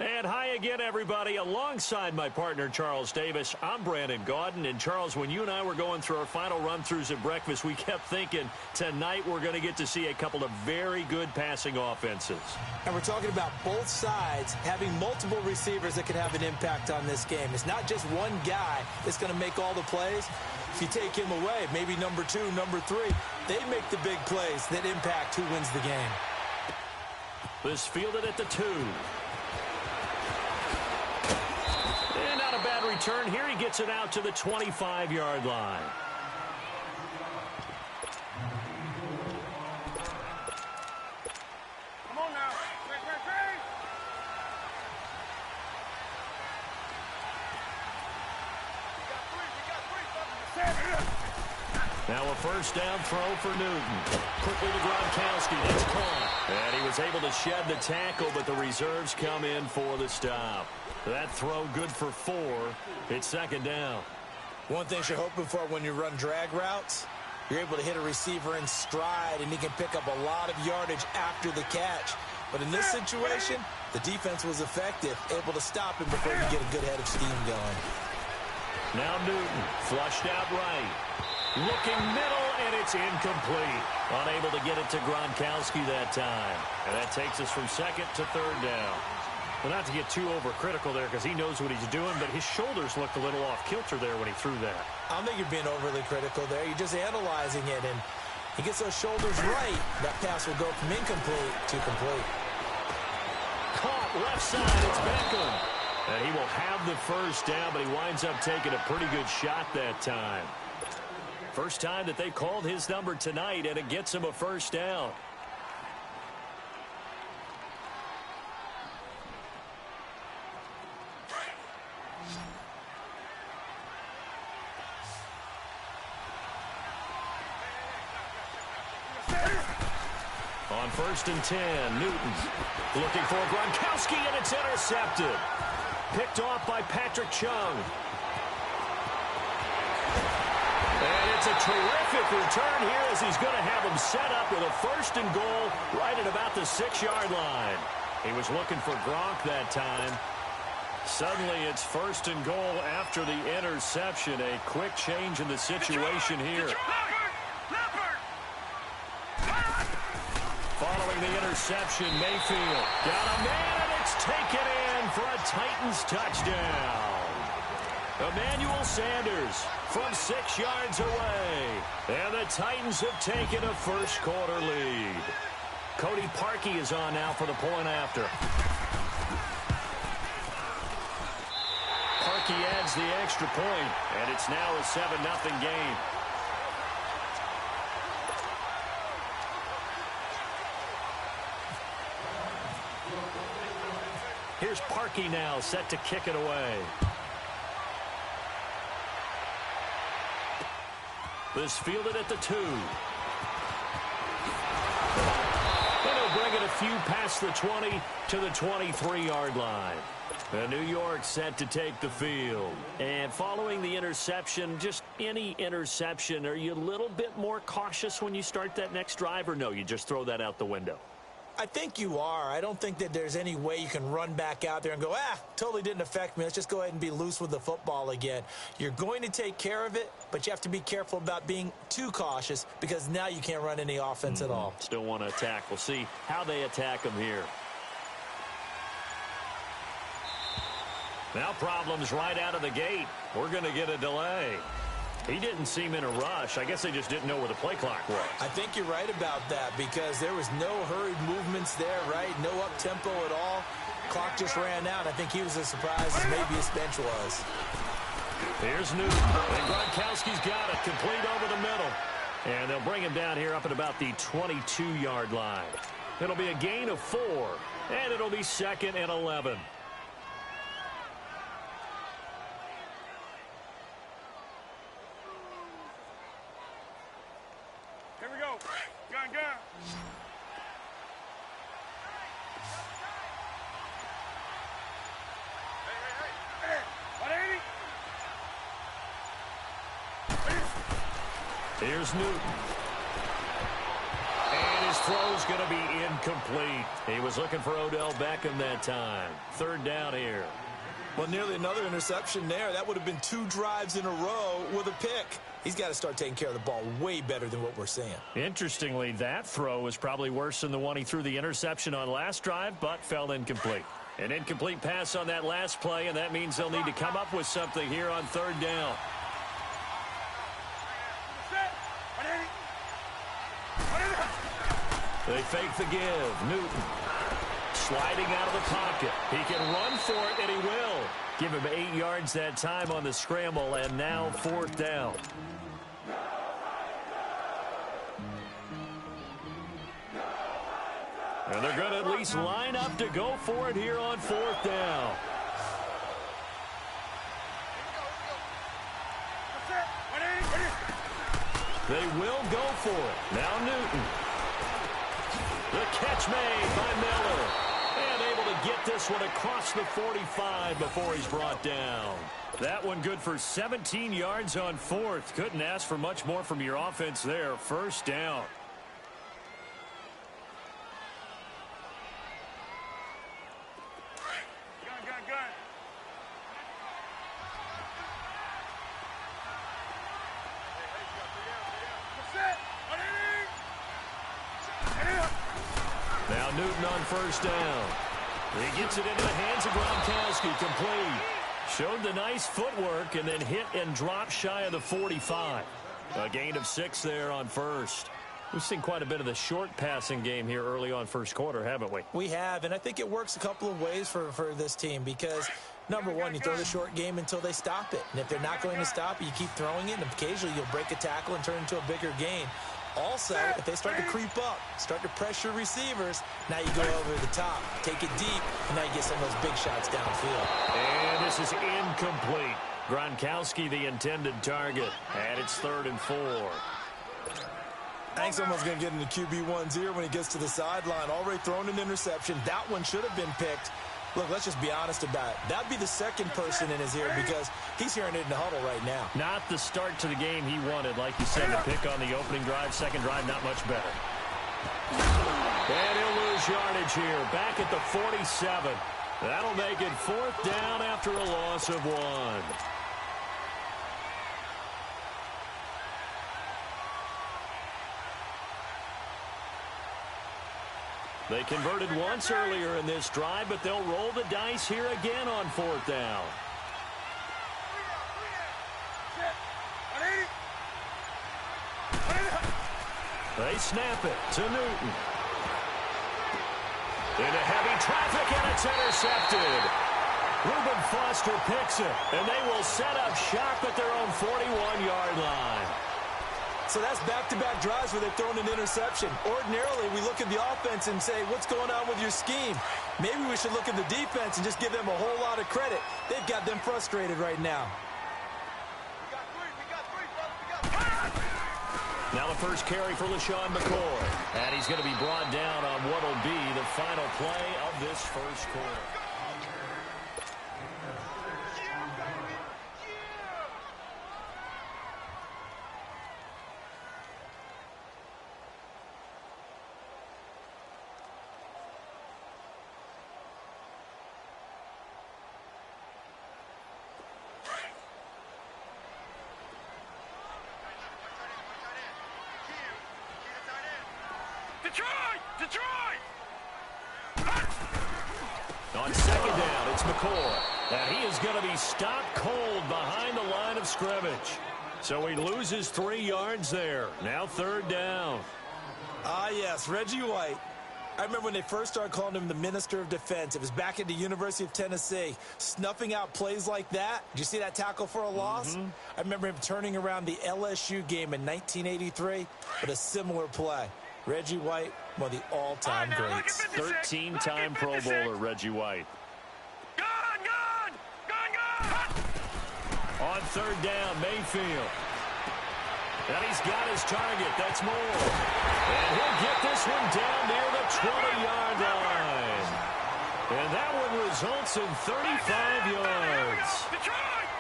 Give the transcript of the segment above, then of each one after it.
And hi again, everybody. Alongside my partner, Charles Davis, I'm Brandon Gaudin. And, Charles, when you and I were going through our final run-throughs at breakfast, we kept thinking tonight we're going to get to see a couple of very good passing offenses. And we're talking about both sides having multiple receivers that can have an impact on this game. It's not just one guy that's going to make all the plays. If you take him away, maybe number 2, number 3, they make the big plays that impact who wins the game. This fielded at the 2. And not a bad return here. He gets it out to the 25-yard line. Come on now. Now a first down throw for Newton. Quickly to Gronkowski. That's caught. And he was able to shed the tackle, but the reserves come in for the stop. That throw good for 4. It's second down. One thing you're hoping for when you run drag routes, you're able to hit a receiver in stride, and he can pick up a lot of yardage after the catch. But in this situation, the defense was effective, able to stop him before you get a good head of steam going. Now Newton, flushed out right. Looking middle, and it's incomplete. Unable to get it to Gronkowski that time. And that takes us from second to third down. Well, not to get too overcritical there because he knows what he's doing, but his shoulders looked a little off kilter there when he threw that. I don't think you're being overly critical there. You're just analyzing it, and he gets those shoulders right. That pass will go from incomplete to complete. Caught left side. It's Beckham. And he will have the first down, but he winds up taking a pretty good shot that time. First time that they called his number tonight, and it gets him a first down. On first and 10, Newton looking for Gronkowski, and it's intercepted. Picked off by Patrick Chung. And it's a terrific return here as he's going to have him set up with a first and goal right at about the 6-yard line. He was looking for Gronk that time. Suddenly it's first and goal after the interception. A quick change in the situation here. Following the interception, Mayfield got a man, and it's taken in for a Titans touchdown. Emmanuel Sanders from 6 yards away. And the Titans have taken a first-quarter lead. Cody Parkey is on now for the point after. Parkey adds the extra point, and it's now a 7-0 game. Here's Parkey now, set to kick it away. This fielded at the 2. And he'll bring it a few past the 20 to the 23-yard line. And New York set to take the field. And following the interception, just any interception, are you a little bit more cautious when you start that next drive, or no, you just throw that out the window? I think you are. I don't think that there's any way you can run back out there and go, totally didn't affect me. Let's just go ahead and be loose with the football again. You're going to take care of it, but you have to be careful about being too cautious because now you can't run any offense at all. Still want to attack. We'll see how they attack them here. Now problems right out of the gate. We're going to get a delay. He didn't seem in a rush. I guess they just didn't know where the play clock was. I think you're right about that because there was no hurried movements there, right? No up-tempo at all. Clock just ran out. I think he was as surprised as maybe his bench was. Here's Newton. And Gronkowski's got it. Complete over the middle. And they'll bring him down here up at about the 22-yard line. It'll be a gain of 4. And it'll be second and 11. Here's Newton. And his throw's going to be incomplete. He was looking for Odell Beckham that time. Third down here. Well, nearly another interception there. That would have been 2 drives in a row with a pick. He's got to start taking care of the ball way better than what we're seeing. Interestingly, that throw was probably worse than the one he threw the interception on last drive, but fell incomplete. An incomplete pass on that last play, and that means they'll need to come up with something here on third down. They fake the give. Newton sliding out of the pocket. He can run for it, and he will. Give him 8 yards that time on the scramble, and now fourth down. And they're going to at least line up to go for it here on fourth down. They will go for it. Now Newton. The catch made by Miller. And able to get this one across the 45 before he's brought down. That one good for 17 yards on fourth. Couldn't ask for much more from your offense there. First down. Now Newton on first down. He gets it into the hands of Gronkowski, complete. Showed the nice footwork and then hit and dropped shy of the 45. A gain of 6 there on first. We've seen quite a bit of the short passing game here early on first quarter, haven't we? We have, and I think it works a couple of ways for this team because, number one, you throw the short game until they stop it. And if they're not going to stop it, you keep throwing it, and occasionally you'll break a tackle and turn it into a bigger gain. Also, if they start to creep up, start to pressure receivers, now you go over the top, take it deep, and now you get some of those big shots downfield. And this is incomplete. Gronkowski, the intended target, and it's 3rd and 4. I think someone's going to get into QB1's ear when he gets to the sideline. Already thrown an interception. That one should have been picked. Look, let's just be honest about it. That'd be the second person in his ear because he's hearing it in the huddle right now. Not the start to the game he wanted. Like you said, the pick on the opening drive, second drive, not much better. And he'll lose yardage here. Back at the 47. That'll make it 4th down after a loss of 1. They converted once earlier in this drive, but they'll roll the dice here again on 4th down. They snap it to Newton. Into heavy traffic, and it's intercepted. Reuben Foster picks it, and they will set up shop at their own 41-yard line. So that's back-to-back drives where they've thrown an interception. Ordinarily, we look at the offense and say, what's going on with your scheme? Maybe we should look at the defense and just give them a whole lot of credit. They've got them frustrated right now. Now the first carry for LaShawn McCoy. And he's going to be brought down on what will be the final play of this first quarter. On second down, it's McCoy. And he is going to be stopped cold behind the line of scrimmage. So he loses 3 yards there. Now 3rd down. Ah, yes, Reggie White. I remember when they first started calling him the Minister of Defense. It was back at the University of Tennessee, snuffing out plays like that. Did you see that tackle for a loss? I remember him turning around the LSU game in 1983 with a similar play. Reggie White, one of the all-time greats. 13-time Pro Bowler, Reggie White. On 3rd down, Mayfield. And he's got his target. That's Moore. And he'll get this one down near the 20-yard line. And that one results in 35 yards.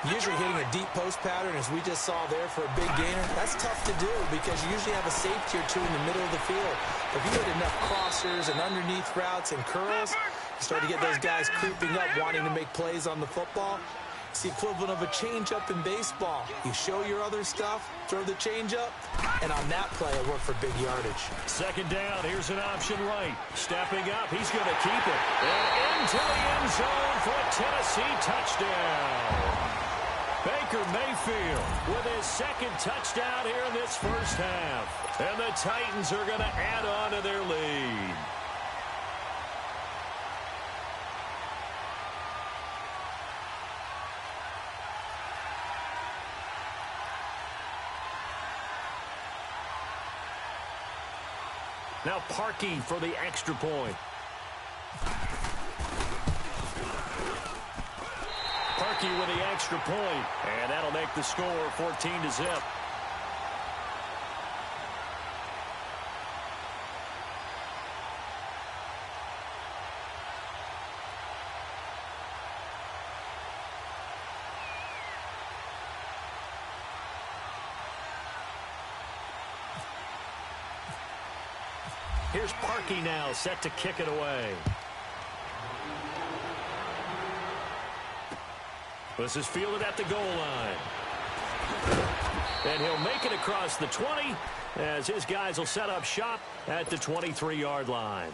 Usually hitting a deep post pattern, as we just saw there for a big gainer, that's tough to do because you usually have a safety or two in the middle of the field. But if you hit enough crossers and underneath routes and curls, you start to get those guys creeping up, wanting to make plays on the football. It's the equivalent of a change-up in baseball. You show your other stuff, throw the change-up, and on that play, it worked for big yardage. Second down, here's an option right. Stepping up, he's going to keep it. And into the end zone for a Tennessee touchdown. Baker Mayfield with his second touchdown here in this first half. And the Titans are going to add on to their lead. Now Parkey for the extra point. Parkey with the extra point, and that'll make the score 14-0. Here's Parkey now, set to kick it away. This is fielded at the goal line. And he'll make it across the 20 as his guys will set up shop at the 23-yard line.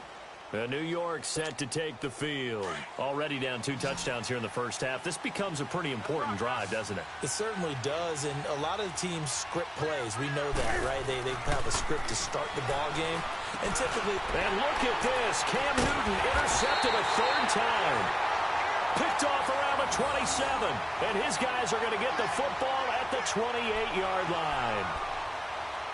New York set to take the field. Already down 2 touchdowns here in the first half. This becomes a pretty important drive, doesn't it? It certainly does, and a lot of teams script plays. We know that, right? They have a script to start the ball game. And typically... And look at this. Cam Newton intercepted a third time. Picked off around the 27. And his guys are going to get the football at the 28-yard line.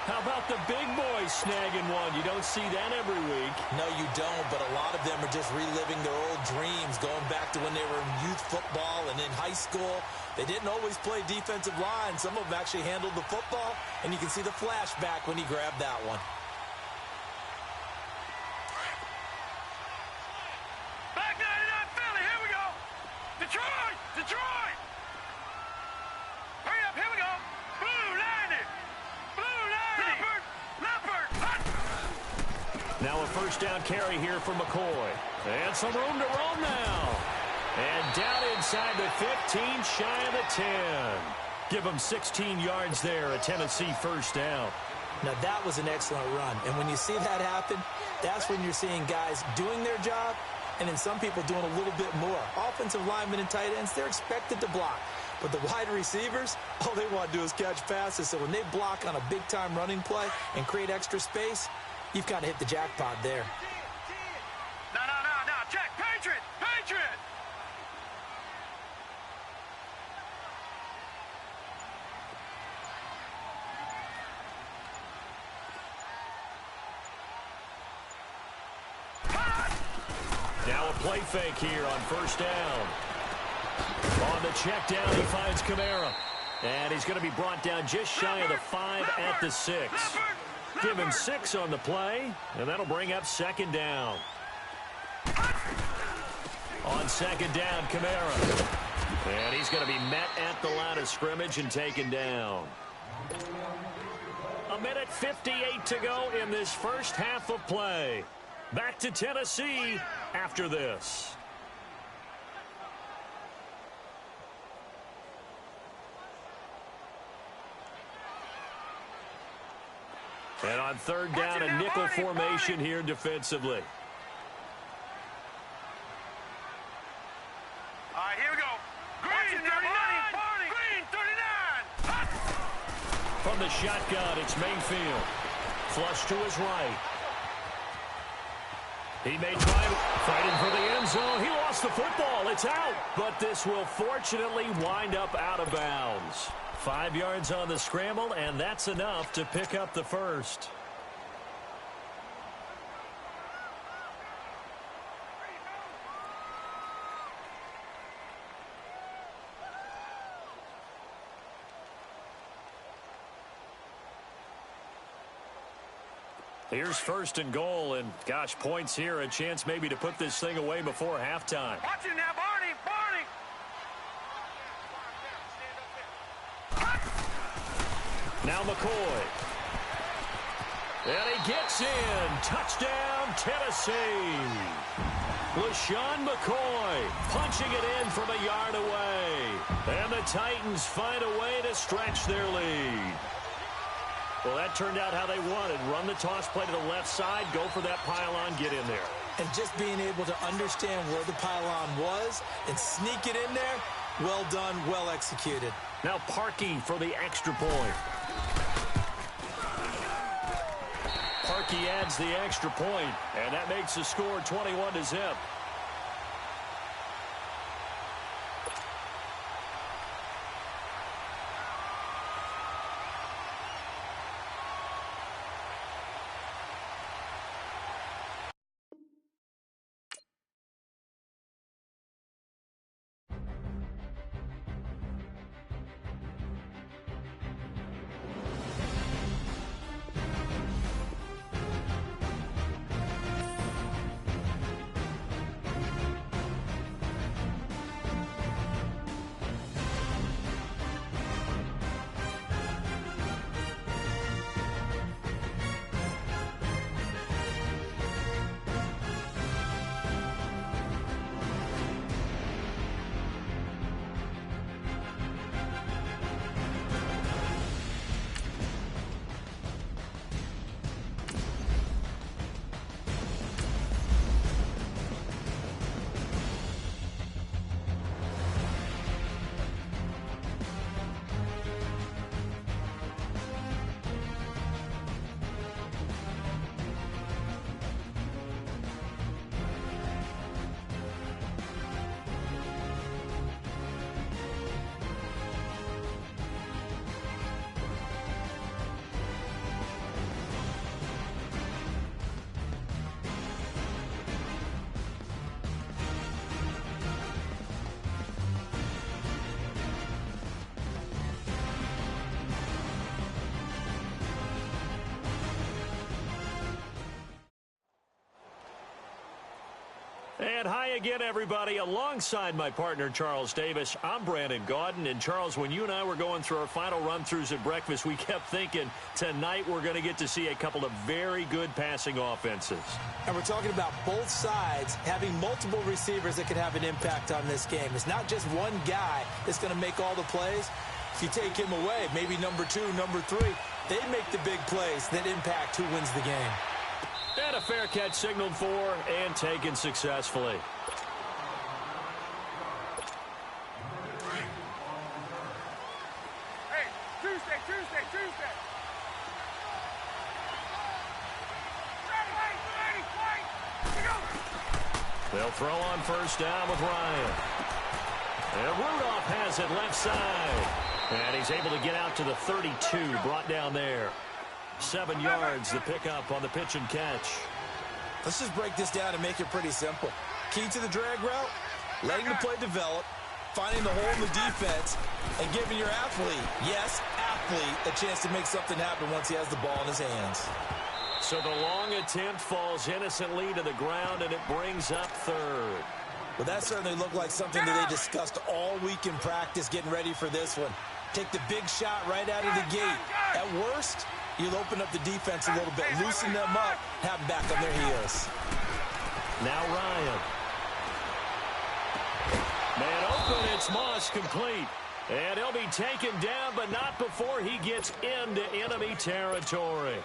How about the big boys snagging one? You don't see that every week. No, you don't, but a lot of them are just reliving their old dreams, going back to when they were in youth football and in high school. They didn't always play defensive line. Some of them actually handled the football, and you can see the flashback when he grabbed that one. Back 99 Philly, here we go. Detroit, Detroit. Hurry up, here we go. Blue 90. Now a first down carry here for McCoy. And some room to roam now. And down inside the 15, shy of the 10. Give them 16 yards there, a Tennessee first down. Now that was an excellent run. And when you see that happen, that's when you're seeing guys doing their job and then some people doing a little bit more. Offensive linemen and tight ends, they're expected to block. But the wide receivers, all they want to do is catch passes. So when they block on a big-time running play and create extra space, you've got to hit the jackpot there. No, check. Patriot. Now a play fake here on first down. On the check down, he finds Kamara. And he's going to be brought down just shy of the 5 at the 6. Give him 6 on the play, and that'll bring up second down. On second down, Kamara. And he's going to be met at the line of scrimmage and taken down. 1:58 to go in this first half of play. Back to Tennessee after this. And on third down, a nickel formation here defensively. All right, here we go. Green 39. Green 39. From the shotgun, it's Mayfield. Flush to his right. He may try fighting for the end zone. He lost the football. It's out. But this will fortunately wind up out of bounds. 5 yards on the scramble, and that's enough to pick up the first. Here's first and goal, and gosh, points here, a chance maybe to put this thing away before halftime. Watch it now, Barney. Now McCoy. And he gets in. Touchdown, Tennessee. LaShawn McCoy punching it in from a yard away. And the Titans find a way to stretch their lead. Well, that turned out how they wanted. Run the toss play to the left side, go for that pylon, get in there. And just being able to understand where the pylon was and sneak it in there, well done, well executed. Now Parkey for the extra point. Parkey adds the extra point, and that makes the score 21-0. And hi again, everybody. Alongside my partner, Charles Davis, I'm Brandon Gaudin. And, Charles, when you and I were going through our final run-throughs at breakfast, we kept thinking tonight we're going to get to see a couple of very good passing offenses. And we're talking about both sides having multiple receivers that could have an impact on this game. It's not just one guy that's going to make all the plays. If you take him away, maybe number 2, number 3, they make the big plays that impact who wins the game. And a fair catch signaled for and taken successfully. Hey, Tuesday. They'll throw on first down with Ryan. And Rudolph has it left side. And he's able to get out to the 32, brought down there. 7 yards, the pickup on the pitch and catch. Let's just break this down and make it pretty simple. Key to the drag route, letting the play develop, finding the hole in the defense, and giving your athlete, yes, athlete, a chance to make something happen once he has the ball in his hands. So the long attempt falls innocently to the ground, and it brings up third. Well, that certainly looked like something that they discussed all week in practice getting ready for this one. Take the big shot right out of the gate. At worst, you'll open up the defense a little bit, loosen them up, have them back on their heels. Now Ryan. Man open, it's Moss complete. And he'll be taken down, but not before he gets into enemy territory.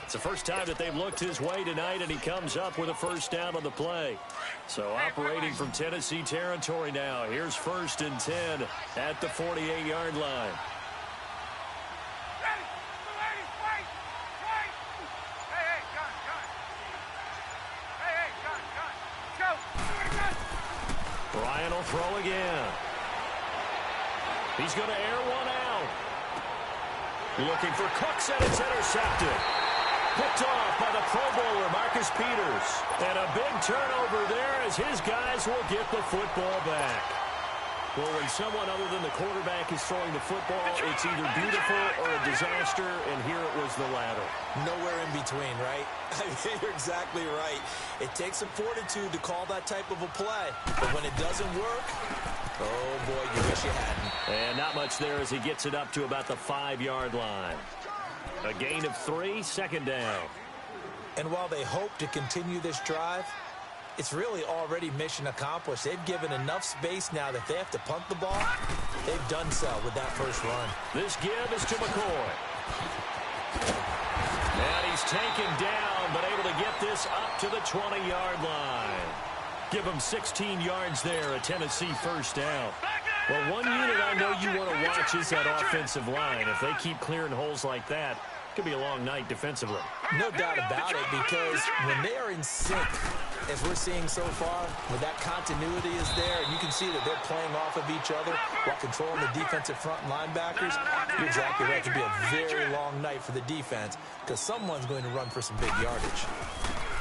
It's the first time that they've looked his way tonight, and he comes up with a first down on the play. So operating from Tennessee territory now. Here's 1st and 10 at the 48-yard line. Ryan will throw again. He's going to air one out. Looking for Cooks, and it's intercepted. Picked off by the Pro Bowler, Marcus Peters. And a big turnover there as his guys will get the football back. Well, when someone other than the quarterback is throwing the football, it's either beautiful or a disaster, and here it was the latter. Nowhere in between, right? You're exactly right. It takes some fortitude to call that type of a play. But when it doesn't work, oh, boy, you wish you hadn't. And not much there as he gets it up to about the 5-yard line. A gain of 3, second down. And while they hope to continue this drive, it's really already mission accomplished. They've given enough space now that if they have to punt the ball, they've done so with that first run. This give is to McCoy. And he's taken down, but able to get this up to the 20-yard line. Give him 16 yards there, a Tennessee first down. Well, one unit I know you want to watch is that offensive line. If they keep clearing holes like that, it could be a long night defensively. No doubt about it, because when they are in sync, as we're seeing so far, when that continuity is there, and you can see that they're playing off of each other while controlling the defensive front linebackers, you're exactly right. It could be a very long night for the defense because someone's going to run for some big yardage.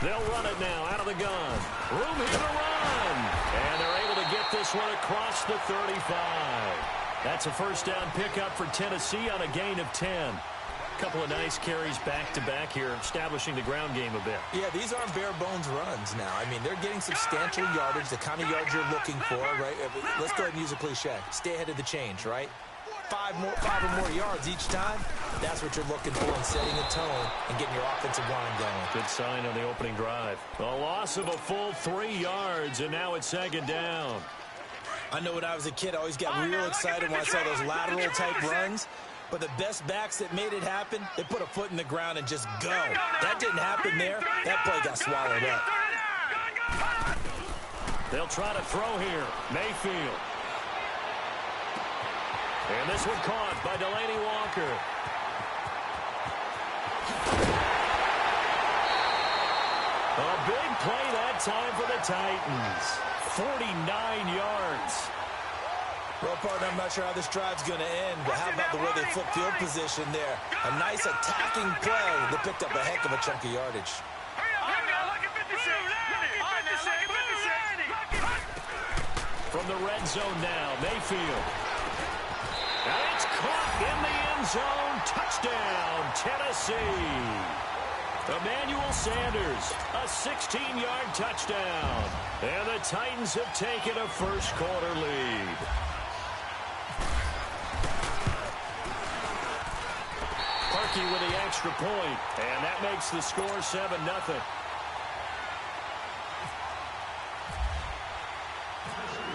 They'll run it now out of the gun. Room here to run. And they're able to get this one across the 35. That's a first down pickup for Tennessee on a gain of 10. Couple of nice carries back-to-back here, establishing the ground game a bit. Yeah, these aren't bare-bones runs now. I mean, they're getting substantial yardage, the kind of yards you're looking for, right? Let's go ahead and use a cliche. Stay ahead of the change, right? Five or more yards each time, that's what you're looking for in setting a tone and getting your offensive line going. Good sign on the opening drive. A loss of a full 3 yards, and now it's second down. I know when I was a kid, I always got real excited when I saw those lateral-type runs. But the best backs that made it happen, they put a foot in the ground and just go. That didn't happen there. That play got swallowed up. They'll try to throw here. Mayfield. And this one caught by Delaney Walker. A big play that time for the Titans. 49 yards. Well, partner, I'm not sure how this drive's going to end, but how about the way they flip field position there? A nice attacking play that picked up a heck of a chunk of yardage. From the red zone now, Mayfield. And it's caught in the end zone. Touchdown, Tennessee. Emmanuel Sanders, a 16-yard touchdown. And the Titans have taken a first-quarter lead. Parkey with the extra point, and that makes the score 7-0.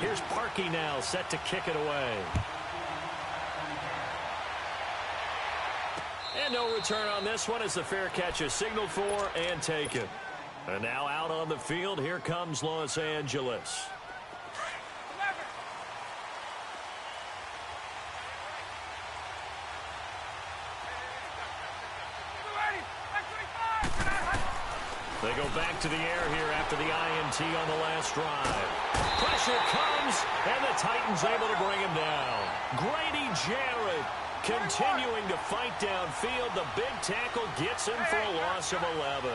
Here's Parkey now, set to kick it away. And no return on this one as the fair catch is signaled for and taken. And now out on the field, here comes Los Angeles. They go back to the air here after the INT on the last drive. Pressure comes, and the Titans able to bring him down. Grady Jarrett continuing to fight downfield. The big tackle gets him for a loss of 11.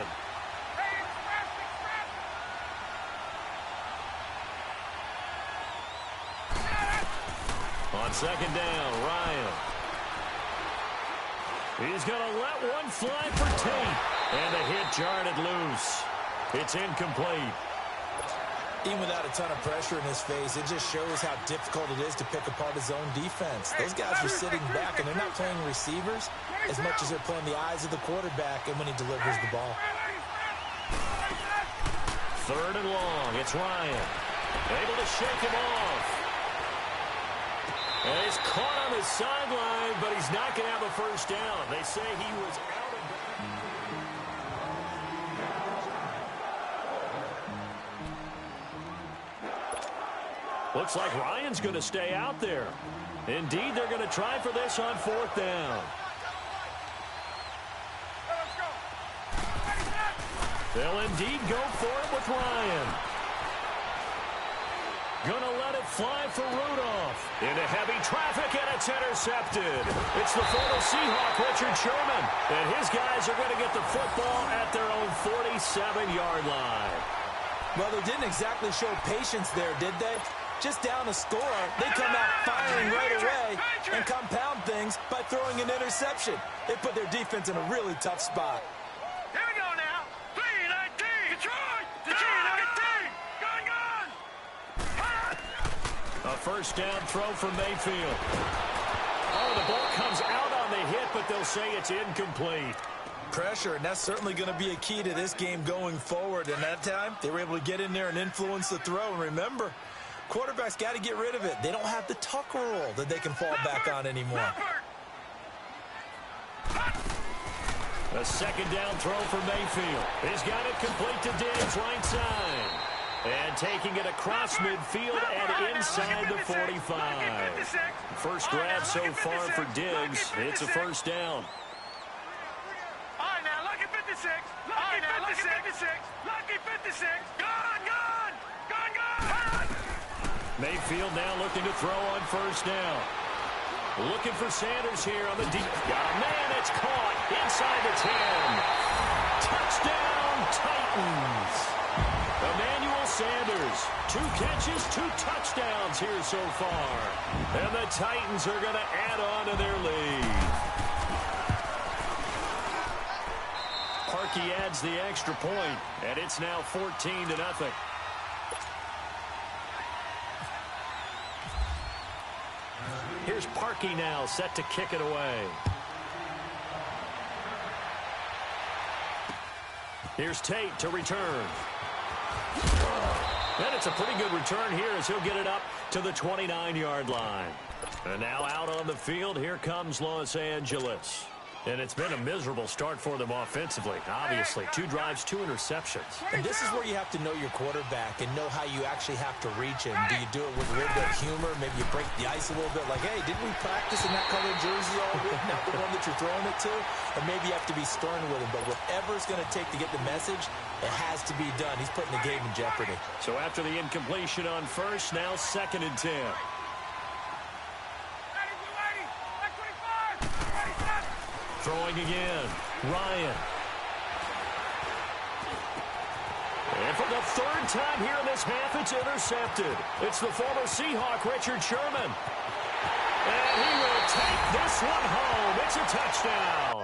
On second down, Ryan. He's going to let one fly for Tate. And the hit jarred it loose. It's incomplete. Even without a ton of pressure in his face, it just shows how difficult it is to pick apart his own defense. Those guys are sitting back, and they're not playing receivers as much as they're playing the eyes of the quarterback and when he delivers the ball. Third and long. It's Ryan. Able to shake him off. And he's caught on the sideline, but he's not going to have a first down. They say he was out of bounds. Looks like Ryan's going to stay out there. Indeed, they're going to try for this on fourth down. They'll indeed go for it with Ryan. Gonna let it fly for Rudolph. Into heavy traffic, and it's intercepted. It's the former Seahawk, Richard Sherman. And his guys are going to get the football at their own 47-yard line. Well, they didn't exactly show patience there, did they? just down a score, they come out firing right away and compound things by throwing an interception. They put their defense in a really tough spot. Here we go now. 3-19. Detroit. Detroit. Gone. A first down throw from Mayfield. Oh, the ball comes out on the hit, but they'll say it's incomplete. Pressure, and that's certainly going to be a key to this game going forward. And that time, they were able to get in there and influence the throw. And remember, quarterbacks got to get rid of it. They don't have the tuck rule that they can fall back on anymore. A second down throw for Mayfield. He's got it complete to Diggs, right side. And taking it across midfield and inside the 45. First grab so far for Diggs. It's a first down. All right, now, lucky 56. Lucky 56. Lucky 56. Gone. Mayfield now looking to throw on first down. Looking for Sanders here on the deep. Got a man. It's caught inside the 10. Touchdown, Titans. Emmanuel Sanders. 2 catches, 2 touchdowns here so far. And the Titans are going to add on to their lead. Parkey adds the extra point, and it's now 14-0. Here's Parkey now, set to kick it away. Here's Tate to return. And it's a pretty good return here as he'll get it up to the 29-yard line. And now out on the field, here comes Los Angeles. And it's been a miserable start for them offensively, obviously. 2 drives, 2 interceptions. And this is where you have to know your quarterback and know how you actually have to reach him. Do you do it with a little bit of humor? Maybe you break the ice a little bit like, hey, didn't we practice in that colored jersey all week? Not the one that you're throwing it to? And maybe you have to be stern with him. But whatever it's going to take to get the message, it has to be done. He's putting the game in jeopardy. So after the incompletion on first, now 2nd and 10. Throwing again, Ryan. And for the 3rd time here in this half, it's intercepted. It's the former Seahawk, Richard Sherman. And he will take this one home. It's a touchdown.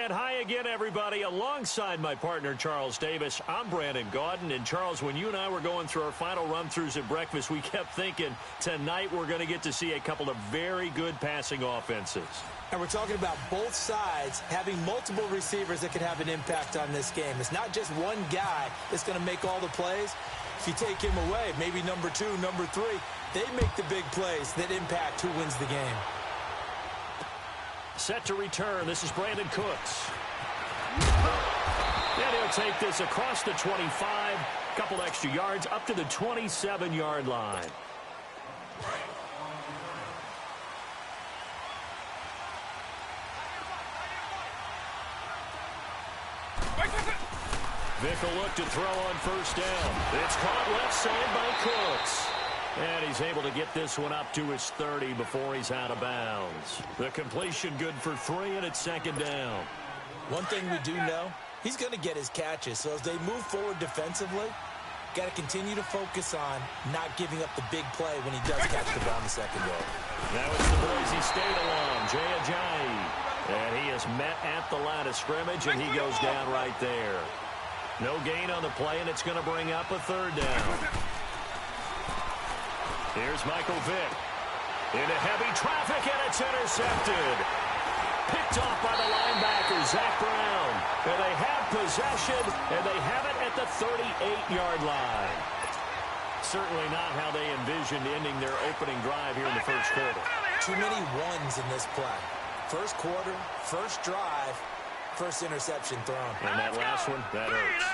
And hi again, everybody. Alongside my partner, Charles Davis, I'm Brandon Gaudin. And, Charles, when you and I were going through our final run-throughs at breakfast, we kept thinking tonight we're going to get to see a couple of very good passing offenses. And we're talking about both sides having multiple receivers that can have an impact on this game. It's not just one guy that's going to make all the plays. If you take him away, maybe number 2, number 3, they make the big plays that impact who wins the game. Set to return. This is Brandon Cooks. And he'll take this across the 25, couple extra yards, up to the 27-yard line. Vick will look to throw on first down. It's caught left side by Cooks. And he's able to get this one up to his 30 before he's out of bounds. The completion good for 3, and it's second down. One thing we do know, he's going to get his catches. So as they move forward defensively, got to continue to focus on not giving up the big play when he does catch the ball in the secondary. Now it's the Boise State alum, Jay Ajayi. And he is met at the line of scrimmage, and he goes down right there. No gain on the play, and it's going to bring up a third down. Here's Michael Vick. Into heavy traffic, and it's intercepted. Picked off by the linebacker, Zach Brown. And they have possession, and they have it at the 38-yard line. Certainly not how they envisioned ending their opening drive here in the first quarter. Too many ones in this play. First quarter, first drive, first interception thrown. And that last one, that hurts.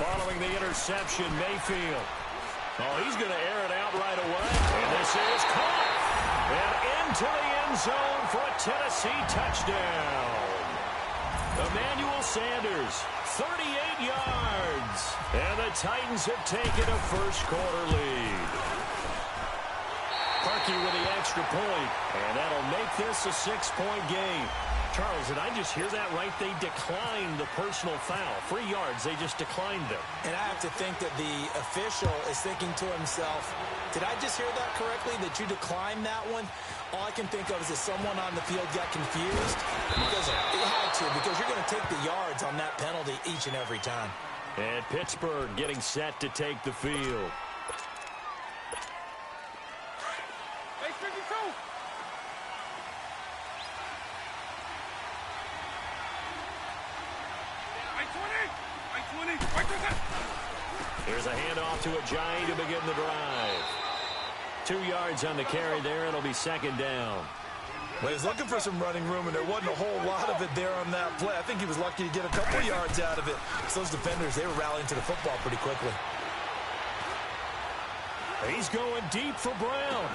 Following the interception, Mayfield. Oh, he's going to air it out right away. And this is caught. And into the end zone for a Tennessee touchdown. Emmanuel Sanders, 38 yards. And the Titans have taken a first quarter lead. Parkey with the extra point. And that'll make this a 6-point game. Charles, did I just hear that right? They declined the personal foul. 3 yards, they just declined them. And I have to think that the official is thinking to himself, did I just hear that correctly, that you declined that one? All I can think of is that someone on the field got confused. Because it had to, because you're going to take the yards on that penalty each and every time. And Pittsburgh getting set to take the field. Here's a handoff to Ajayi to begin the drive. 2 yards on the carry there. It'll be second down. Well, he's looking for some running room, and there wasn't a whole lot of it there on that play. I think he was lucky to get a couple of yards out of it. So those defenders, they were rallying to the football pretty quickly. He's going deep for Brown.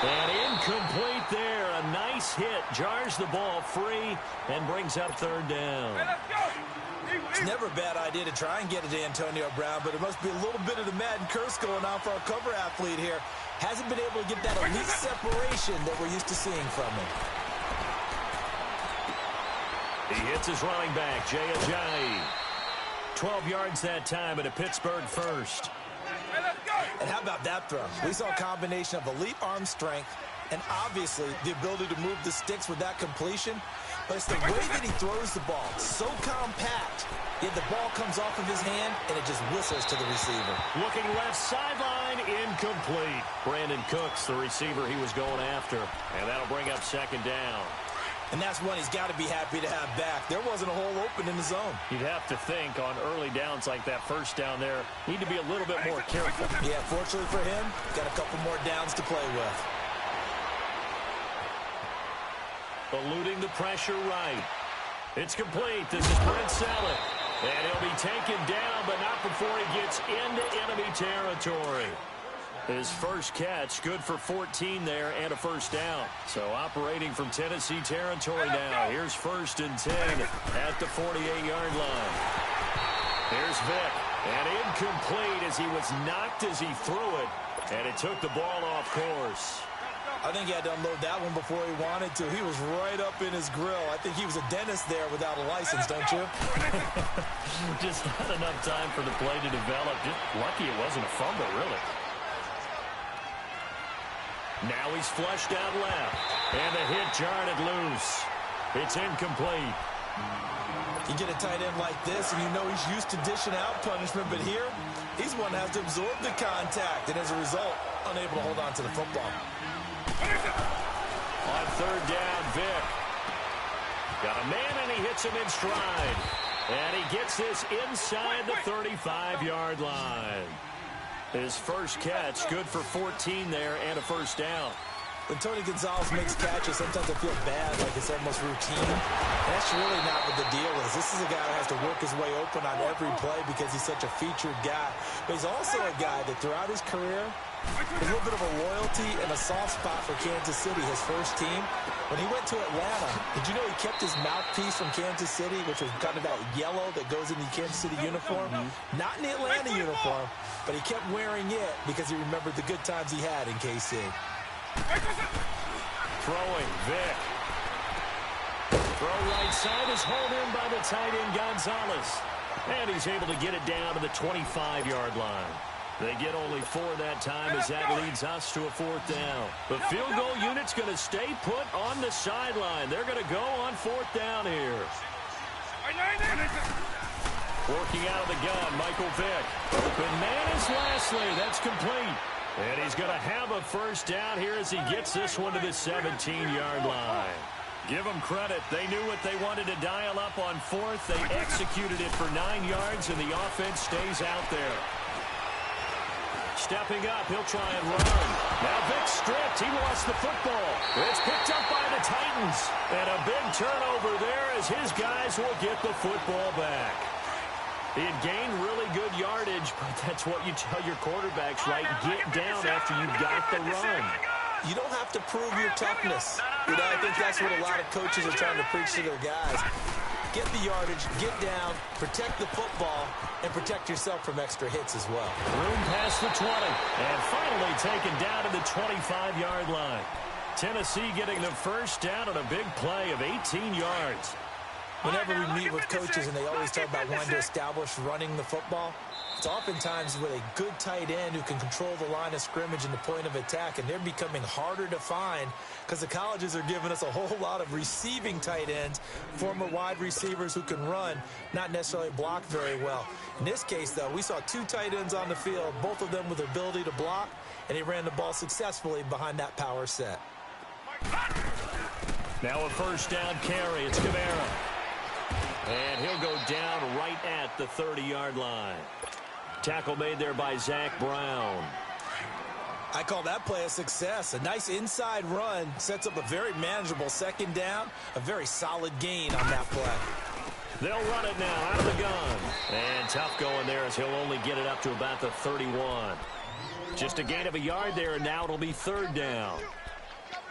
And incomplete there. A nice hit. Jars the ball free and brings up third down. Hey, let's go. It's never a bad idea to try and get it to Antonio Brown, but it must be a little bit of the Madden curse going on for our cover athlete here. Hasn't been able to get that elite separation that we're used to seeing from him. He hits his running back, Jay Ajayi. 12 yards that time and a Pittsburgh first. Hey, let's go. And how about that throw? We saw a combination of elite arm strength and obviously the ability to move the sticks with that completion. But it's the way that he throws the ball. So compact, yet the ball comes off of his hand, and it just whistles to the receiver. Looking left sideline, incomplete. Brandon Cooks, the receiver he was going after. And that'll bring up second down. And that's one he's got to be happy to have back. There wasn't a hole open in the zone. You'd have to think on early downs like that first down there, need to be a little bit more careful. Yeah, fortunately for him, got a couple more downs to play with. Eluding the pressure right. It's complete. This is Brent Selleck. And he'll be taken down, but not before he gets into enemy territory. His first catch, good for 14 there and a first down. So operating from Tennessee territory now. Here's first and 10 at the 48-yard line. Here's Vick. And incomplete as he was knocked as he threw it. And it took the ball off course. I think he had to unload that one before he wanted to. He was right up in his grill. I think he was a dentist there without a license, don't you? Just not enough time for the play to develop. Just lucky it wasn't a fumble, really. Now he's flushed out left. And the hit jarred it loose. It's incomplete. You get a tight end like this, and you know he's used to dishing out punishment, but here, he's one that has to absorb the contact, and as a result, unable to hold on to the football. On third down, Vick. Got a man, and he hits him in stride. And he gets this inside the 35-yard line. His first catch, good for 14 there, and a first down. When Tony Gonzalez makes catches, sometimes I feel bad, like it's almost routine. That's really not what the deal is. This is a guy that has to work his way open on every play because he's such a featured guy. But he's also a guy that throughout his career, there's a little bit of a loyalty and a soft spot for Kansas City, his first team. When he went to Atlanta, did you know he kept his mouthpiece from Kansas City, which was kind of that yellow that goes in the Kansas City uniform? Not in the Atlanta uniform, but he kept wearing it because he remembered the good times he had in KC. Throwing, Vick. Throw right side is hauled in by the tight end Gonzalez. And he's able to get it down to the 25-yard line. They get only 4 that time as that leads us to a fourth down. The field goal unit's going to stay put on the sideline. They're going to go on fourth down here. Working out of the gun, Michael Vick. Open man is Lastly. That's complete. And he's going to have a first down here as he gets this one to the 17-yard line. Give them credit. They knew what they wanted to dial up on fourth. They executed it for 9 yards, and the offense stays out there. Stepping up, he'll try and run. Now Vick stripped. He lost the football. It's picked up by the Titans. And a big turnover there as his guys will get the football back. He had gained really good yardage, but that's what you tell your quarterbacks, right? Get down after you got the run. You don't have to prove your toughness. You know, I think that's what a lot of coaches are trying to preach to their guys. Get the yardage, get down, protect the football, and protect yourself from extra hits as well. Room past the 20, and finally taken down to the 25-yard line. Tennessee getting the first down on a big play of 18 yards. Whenever we meet with coaches and they always talk about wanting to establish running the football, it's oftentimes with a good tight end who can control the line of scrimmage and the point of attack, and they're becoming harder to find because the colleges are giving us a whole lot of receiving tight ends, former wide receivers who can run, not necessarily block very well. In this case, though, we saw 2 tight ends on the field, both of them with the ability to block, and he ran the ball successfully behind that power set. Now a first down carry. It's Kamara. And he'll go down right at the 30-yard line. Tackle made there by Zach Brown. I call that play a success. A nice inside run sets up a very manageable second down, a very solid gain on that play. They'll run it now out of the gun. And tough going there as he'll only get it up to about the 31. Just a gain of a yard there, and now it'll be third down.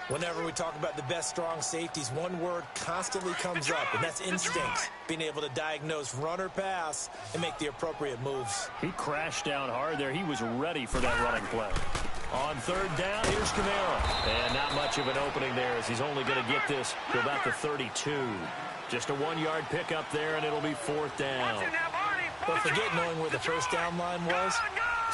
Whenever we talk about the best strong safeties, one word constantly comes up, and that's instinct. Being able to diagnose run or pass and make the appropriate moves. He crashed down hard there. He was ready for that running play. On third down, here's Kamara. And not much of an opening there as he's only going to get this to about the 32. Just a 1-yard pickup there, and it'll be fourth down. But forget knowing where the first down line was.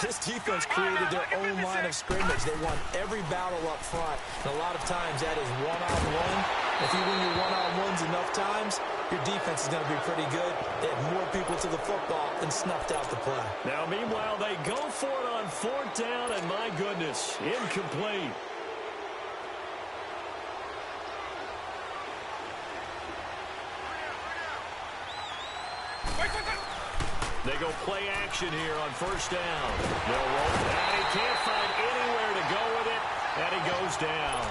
This defense created their own line of scrimmage. They won every battle up front, and a lot of times that is one-on-one. If you win your one-on-ones enough times, your defense is going to be pretty good. They had more people to the football and snuffed out the play. Now, meanwhile, they go for it on fourth down, and my goodness, incomplete. They go play action here on first down. They'll roll it, and he can't find anywhere to go with it, and he goes down.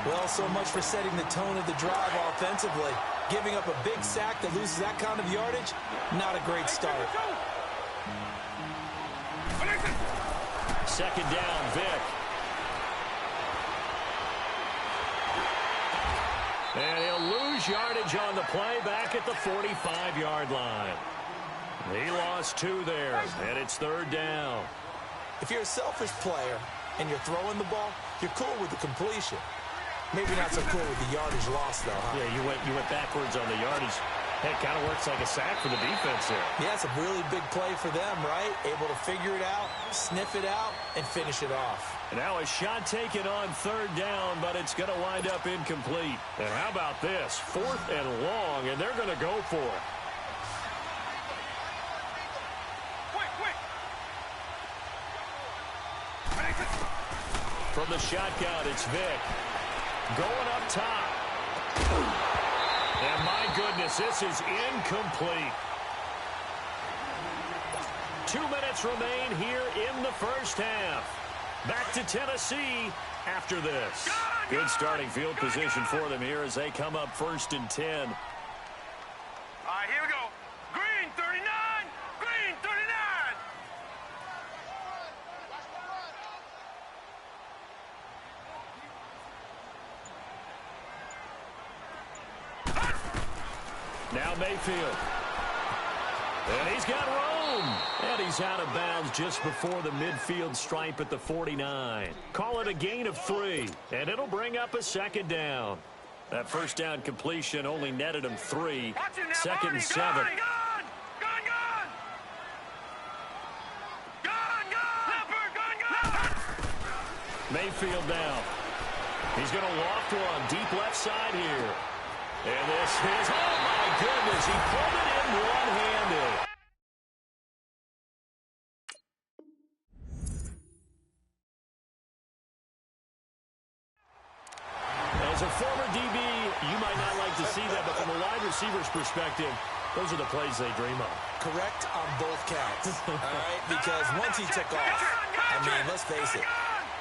Well, so much for setting the tone of the drive offensively. Giving up a big sack that loses that kind of yardage, not a great start. Second down, Vick. And he'll lose yardage on the play back at the 45-yard line. He lost 2 there, and it's third down. If you're a selfish player and you're throwing the ball, you're cool with the completion. Maybe not so cool with the yardage loss, though, huh? Yeah, you went backwards on the yardage. Hey, it kind of works like a sack for the defense there. Yeah, it's a really big play for them, right? Able to figure it out, sniff it out, and finish it off. And now a shot taken on third down, but it's going to wind up incomplete. And how about this? 4th and long, and they're going to go for it. From the shotgun, it's Vick. Going up top. And my goodness, this is incomplete. 2 minutes remain here in the first half. Back to Tennessee after this. Good starting field position for them here as they come up 1st and 10. All right, here we go. Green 39. Green 39. Now Mayfield. And he's got room. And he's out of bounds just before the midfield stripe at the 49. Call it a gain of 3. And it'll bring up a 2nd down. That first down completion only netted him 3. 2nd and 7. Mayfield now. He's going to loft one deep left side here. And this is, oh my goodness, he pulled it in one-handed. As a former DB, you might not like to see that, but from a wide receiver's perspective, those are the plays they dream of. Correct on both counts, all right? Because once he took off, I mean, let's face it,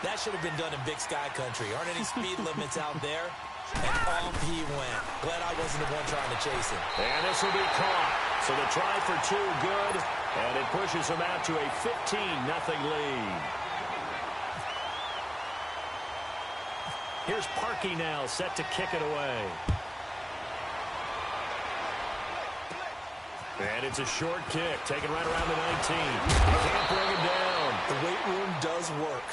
that should have been done in Big Sky Country. Aren't any speed limits out there? And off he went. Glad I wasn't the one trying to chase him. And this will be caught. So the try for 2, good. And it pushes them out to a 15-0 lead. Here's Parkey now, set to kick it away. And it's a short kick, taken right around the 19. You can't bring him down. The weight room does work.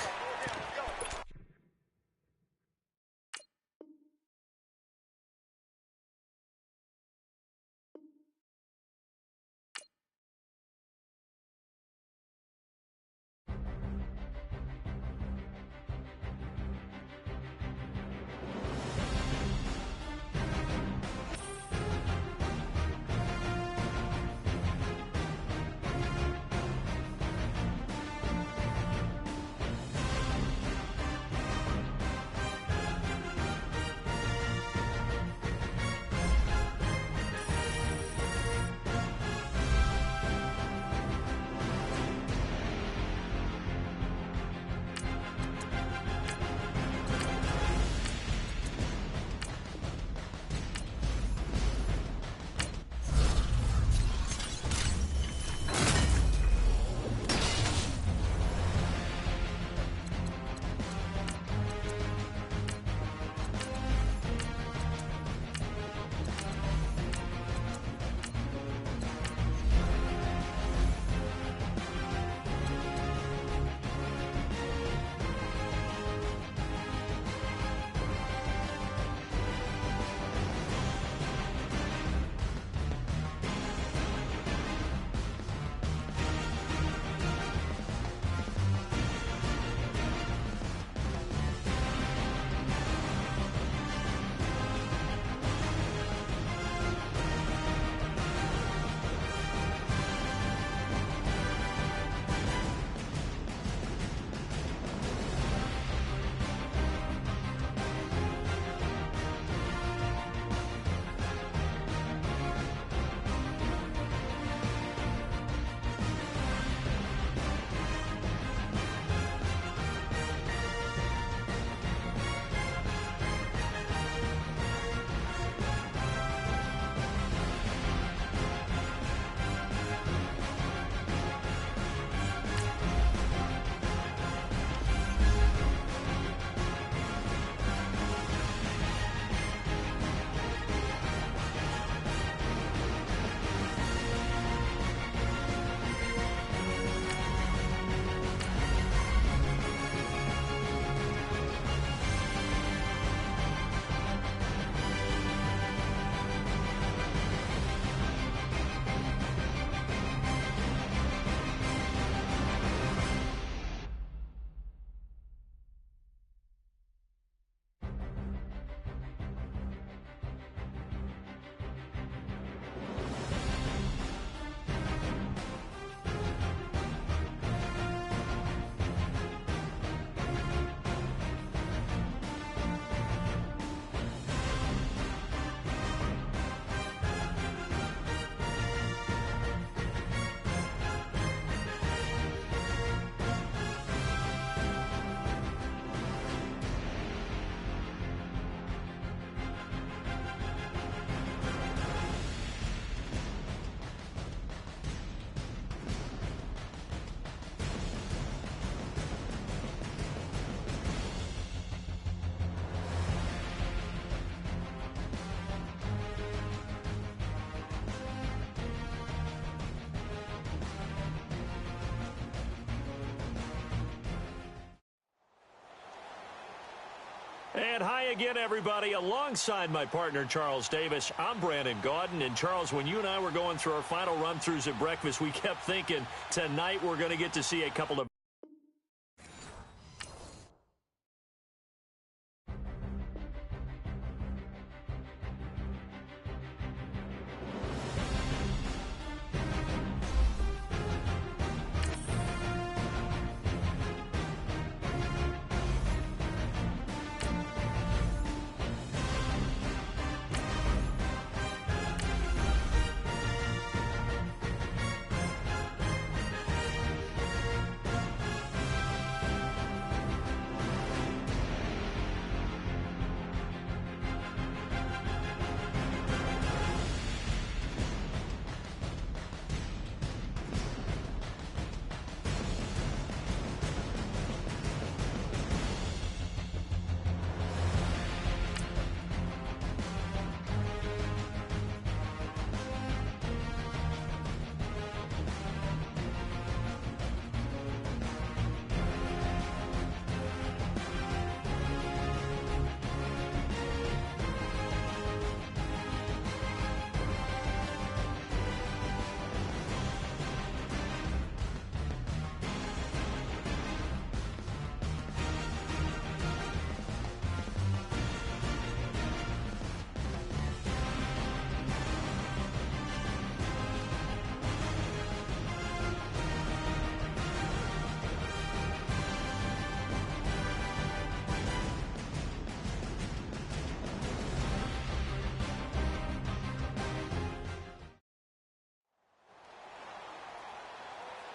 again, everybody. Alongside my partner, Charles Davis, I'm Brandon Gaudin. And, Charles, when you and I were going through our final run-throughs at breakfast, we kept thinking tonight we're going to get to see a couple of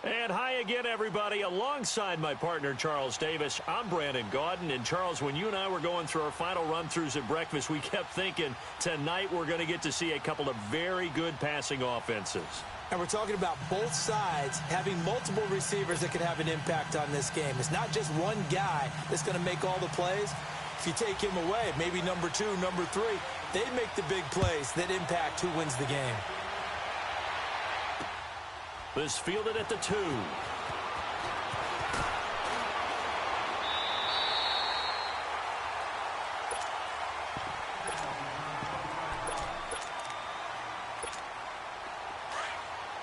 And hi again, everybody. Alongside my partner, Charles Davis, I'm Brandon Gaudin. And, Charles, when you and I were going through our final run-throughs at breakfast, we kept thinking tonight we're going to get to see a couple of very good passing offenses. And we're talking about both sides having multiple receivers that can have an impact on this game. It's not just one guy that's going to make all the plays. If you take him away, maybe number 2, number 3, they make the big plays that impact who wins the game. This fielded at the 2.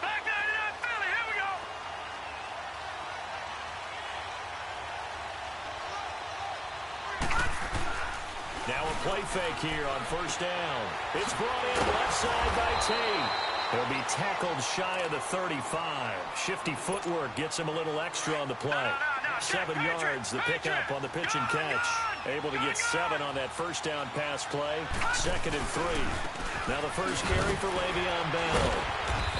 Back down to that Philly. Here we go. Now a play fake here on first down. It's brought in left side by Tate. He'll be tackled shy of the 35. Shifty footwork gets him a little extra on the play. 7 yards, the pickup on the pitch and catch. Able to get 7 on that first down pass play. 2nd and 3. Now the first carry for Le'Veon Bell.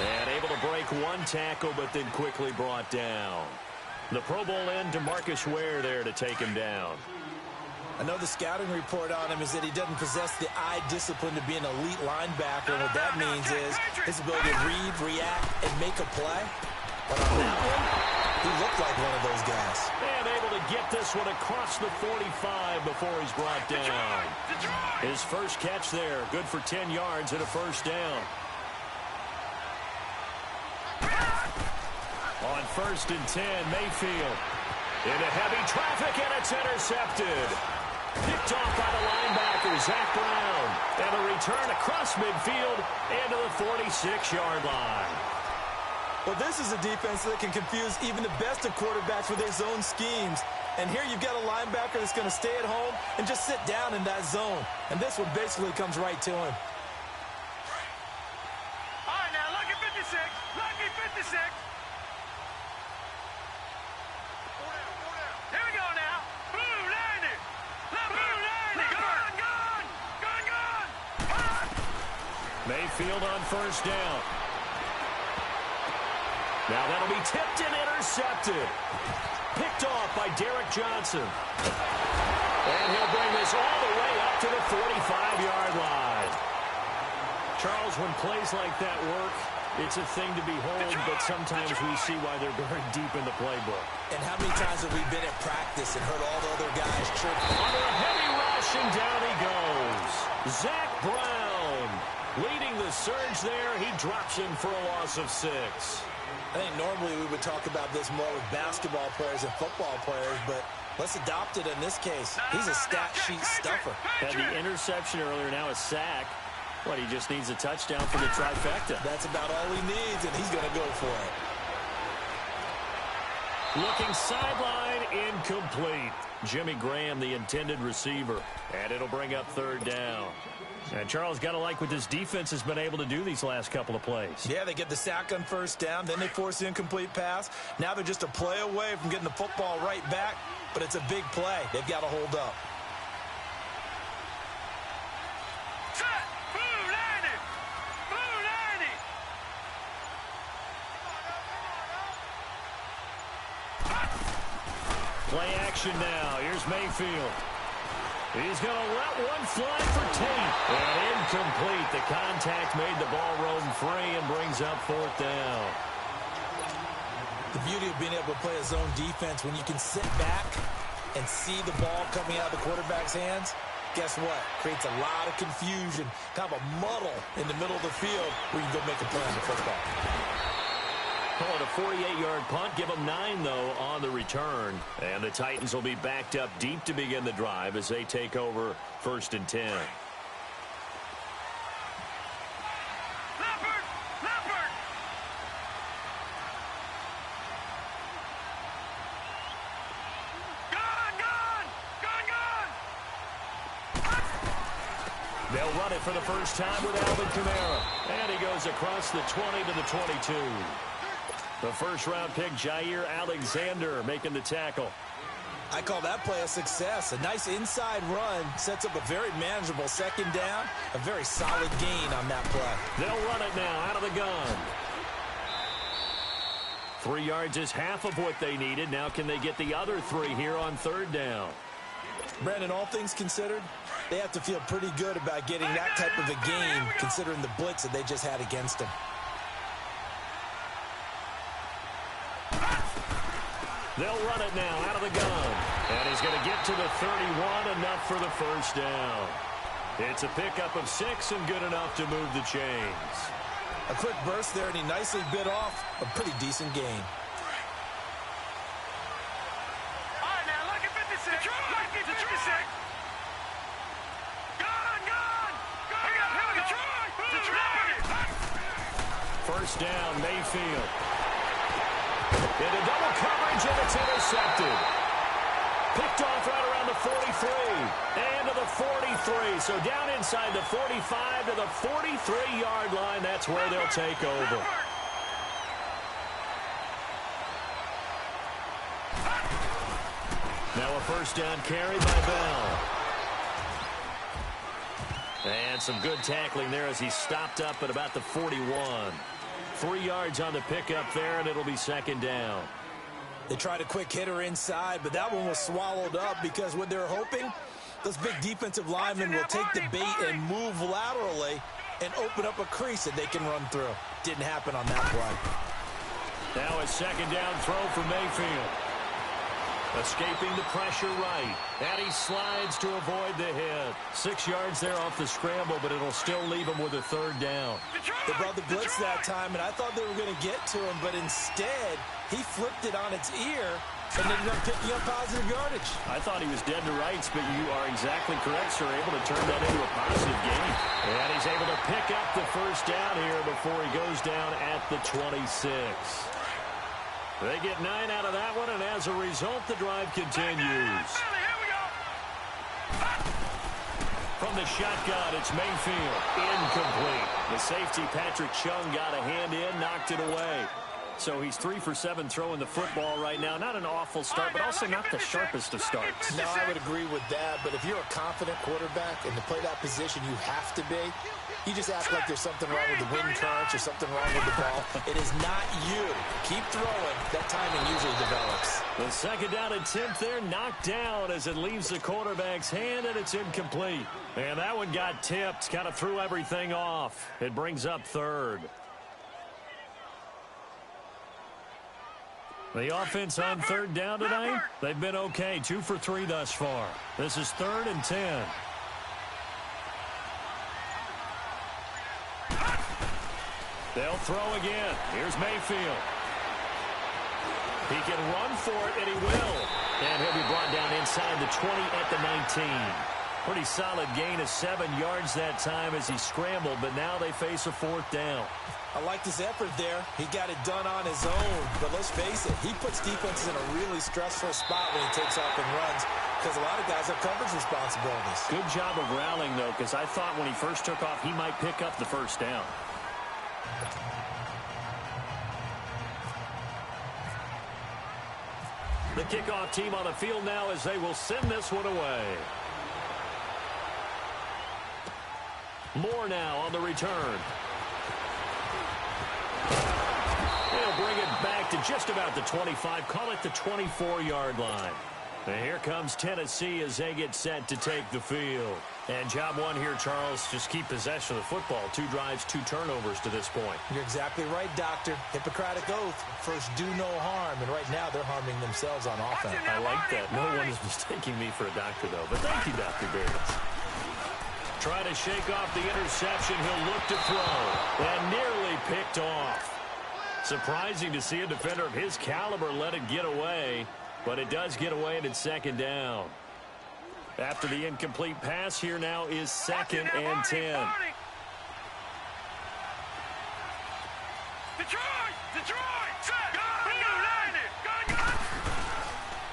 And able to break 1 tackle, but then quickly brought down. The Pro Bowl end to Marcus Ware there to take him down. I know the scouting report on him is that he doesn't possess the eye discipline to be an elite linebacker. And what that means is his ability to read, react, and make a play. But on that one, he looked like one of those guys. And able to get this one across the 45 before he's brought down. His first catch there, good for 10 yards and a first down. On 1st and 10, Mayfield into heavy traffic, and it's intercepted. Picked off by the linebacker, Zach Brown. And a return across midfield into the 46-yard line. Well, this is a defense that can confuse even the best of quarterbacks with their zone schemes. And here you've got a linebacker that's going to stay at home and just sit down in that zone. And this one basically comes right to him. All right, now, lucky 56. Lucky 56. Here we go now. Blue 90. Blue 90. Gone. Mayfield on first down. Now that'll be tipped and intercepted. Picked off by Derek Johnson. And he'll bring this all the way up to the 45-yard line. Charles, when plays like that work, it's a thing to behold, but sometimes we see why they're buried deep in the playbook. And how many times have we been at practice and heard all the other guys chirping? Under a heavy rush, and down he goes. Zach Brown leading the surge there. He drops him for a loss of 6. I think normally we would talk about this more with basketball players and football players, but Let's adopt it in this case. He's a stat sheet stuffer. Had the interception earlier, now a sack. What, he just needs a touchdown for the trifecta. That's about all he needs, and he's going to go for it. Looking sideline, incomplete. Jimmy Graham, the intended receiver. And it'll bring up third down. And Charles, got to like what this defense has been able to do these last couple of plays. Yeah, they get the sack on first down, then they force the incomplete pass. Now they're just a play away from getting the football right back, but it's a big play. They've got to hold up. Play action now. Here's Mayfield. He's going to let one fly for Tate. And incomplete. The contact made the ball roam free and brings up fourth down. The beauty of being able to play a zone defense, when you can sit back and see the ball coming out of the quarterback's hands, guess what? Creates a lot of confusion, kind of a muddle in the middle of the field where you can go make a play on the football. Call it a 48-yard punt. Give them 9, though, on the return. And the Titans will be backed up deep to begin the drive as they take over 1st and 10. They'll run it for the first time with Alvin Kamara. And he goes across the 20 to the 22. The first-round pick, Jair Alexander, making the tackle. I call that play a success. A nice inside run sets up a very manageable second down. A very solid gain on that play. They'll run it now out of the gun. 3 yards is half of what they needed. Now can they get the other 3 here on third down? Brandon, all things considered, they have to feel pretty good about getting that type of a gain considering the blitz that they just had against them. They'll run it now out of the gun. And he's going to get to the 31, enough for the first down. It's a pickup of 6 and good enough to move the chains. A quick burst there, and he nicely bit off a pretty decent gain. All right, now, look at 56. Look at 56. First down, Mayfield. Into double coverage, and it's intercepted. Picked off right around the 43. And to the 43. So down inside the 45 to the 43-yard line. That's where they'll take over. Now a first down carry by Bell. And some good tackling there as he stopped up at about the 41. 3 yards on the pickup there, and it'll be second down. They tried a quick hitter inside, but that one was swallowed up because what they're hoping, those big defensive linemen will take the bait and move laterally and open up a crease that they can run through. Didn't happen on that play. Now a second down throw for Mayfield. Escaping the pressure right. And he slides to avoid the hit. 6 yards there off the scramble, but it'll still leave him with a third down. They brought the blitz that time, and I thought they were going to get to him, but instead, he flipped it on its ear and ended up picking up positive yardage. I thought he was dead to rights, but you are exactly correct, sir. Able to turn that into a positive gain. And he's able to pick up the first down here before he goes down at the 26. They get 9 out of that one, and as a result, the drive continues. From the shotgun, it's Mayfield. Incomplete. The safety, Patrick Chung, got a hand in, knocked it away. So he's 3 for 7 throwing the football right now. Not an awful start, but also not the sharpest of starts. No, I would agree with that, but if you're a confident quarterback and to play that position you have to be, you just act like there's something wrong with the wind currents or something wrong with the ball. It is not you. Keep throwing. That timing usually develops. The second down attempt there knocked down as it leaves the quarterback's hand, and it's incomplete. And that one got tipped, kind of threw everything off. It brings up third. The offense on third down tonight, they've been okay. 2 for 3 thus far. This is 3rd and 10. They'll throw again. Here's Mayfield. He can run for it, and he will. And he'll be brought down inside the 20 at the 19. Pretty solid gain of 7 yards that time as he scrambled, but now they face a 4th down. I liked his effort there. He got it done on his own. But let's face it, he puts defenses in a really stressful spot when he takes off and runs because a lot of guys have coverage responsibilities. Good job of rallying, though, because I thought when he first took off, he might pick up the 1st down. The kickoff team on the field now as they will send this one away. Moore now on the return. They'll bring it back to just about the 25. Call it the 24-yard line. And here comes Tennessee as they get set to take the field. And job one here, Charles, just keep possession of the football. 2 drives, 2 turnovers to this point. You're exactly right, Doctor. Hippocratic oath. First, do no harm. And right now, they're harming themselves on offense. I like that. No one is mistaking me for a doctor, though. But thank you, Dr. Davis. Trying to shake off the interception. He'll look to throw. And nearly picked off. Surprising to see a defender of his caliber let it get away. But it does get away and it's 2nd down. After the incomplete pass, here now is 2nd and 10.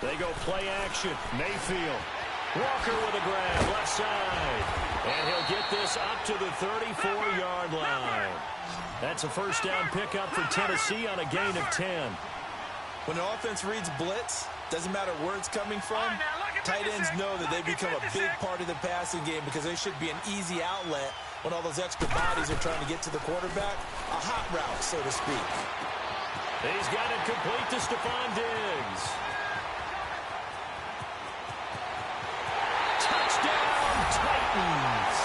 They go play action. Mayfield. Walker with a grab, left side. And he'll get this up to the 34-yard line. That's a 1st down pickup for Tennessee on a gain of 10. When the offense reads blitz, doesn't matter where it's coming from, tight ends know that they become a big part of the passing game because they should be an easy outlet when all those extra bodies are trying to get to the quarterback. A hot route, so to speak. He's got it complete to Stephon Diggs. Touchdown, Titans.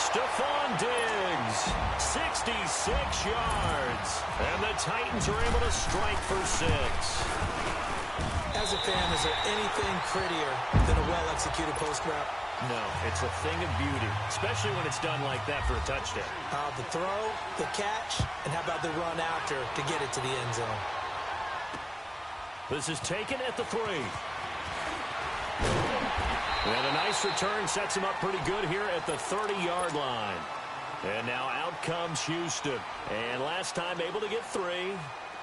Stephon Diggs, 66 yards. And the Titans are able to strike for 6. As a fan, is there anything prettier than a well-executed post route? No, it's a thing of beauty, especially when it's done like that for a touchdown. The throw, the catch, and how about the run after to get it to the end zone? This is taken at the 3. And a nice return sets him up pretty good here at the 30-yard line. And now out comes Houston. And last time able to get 3.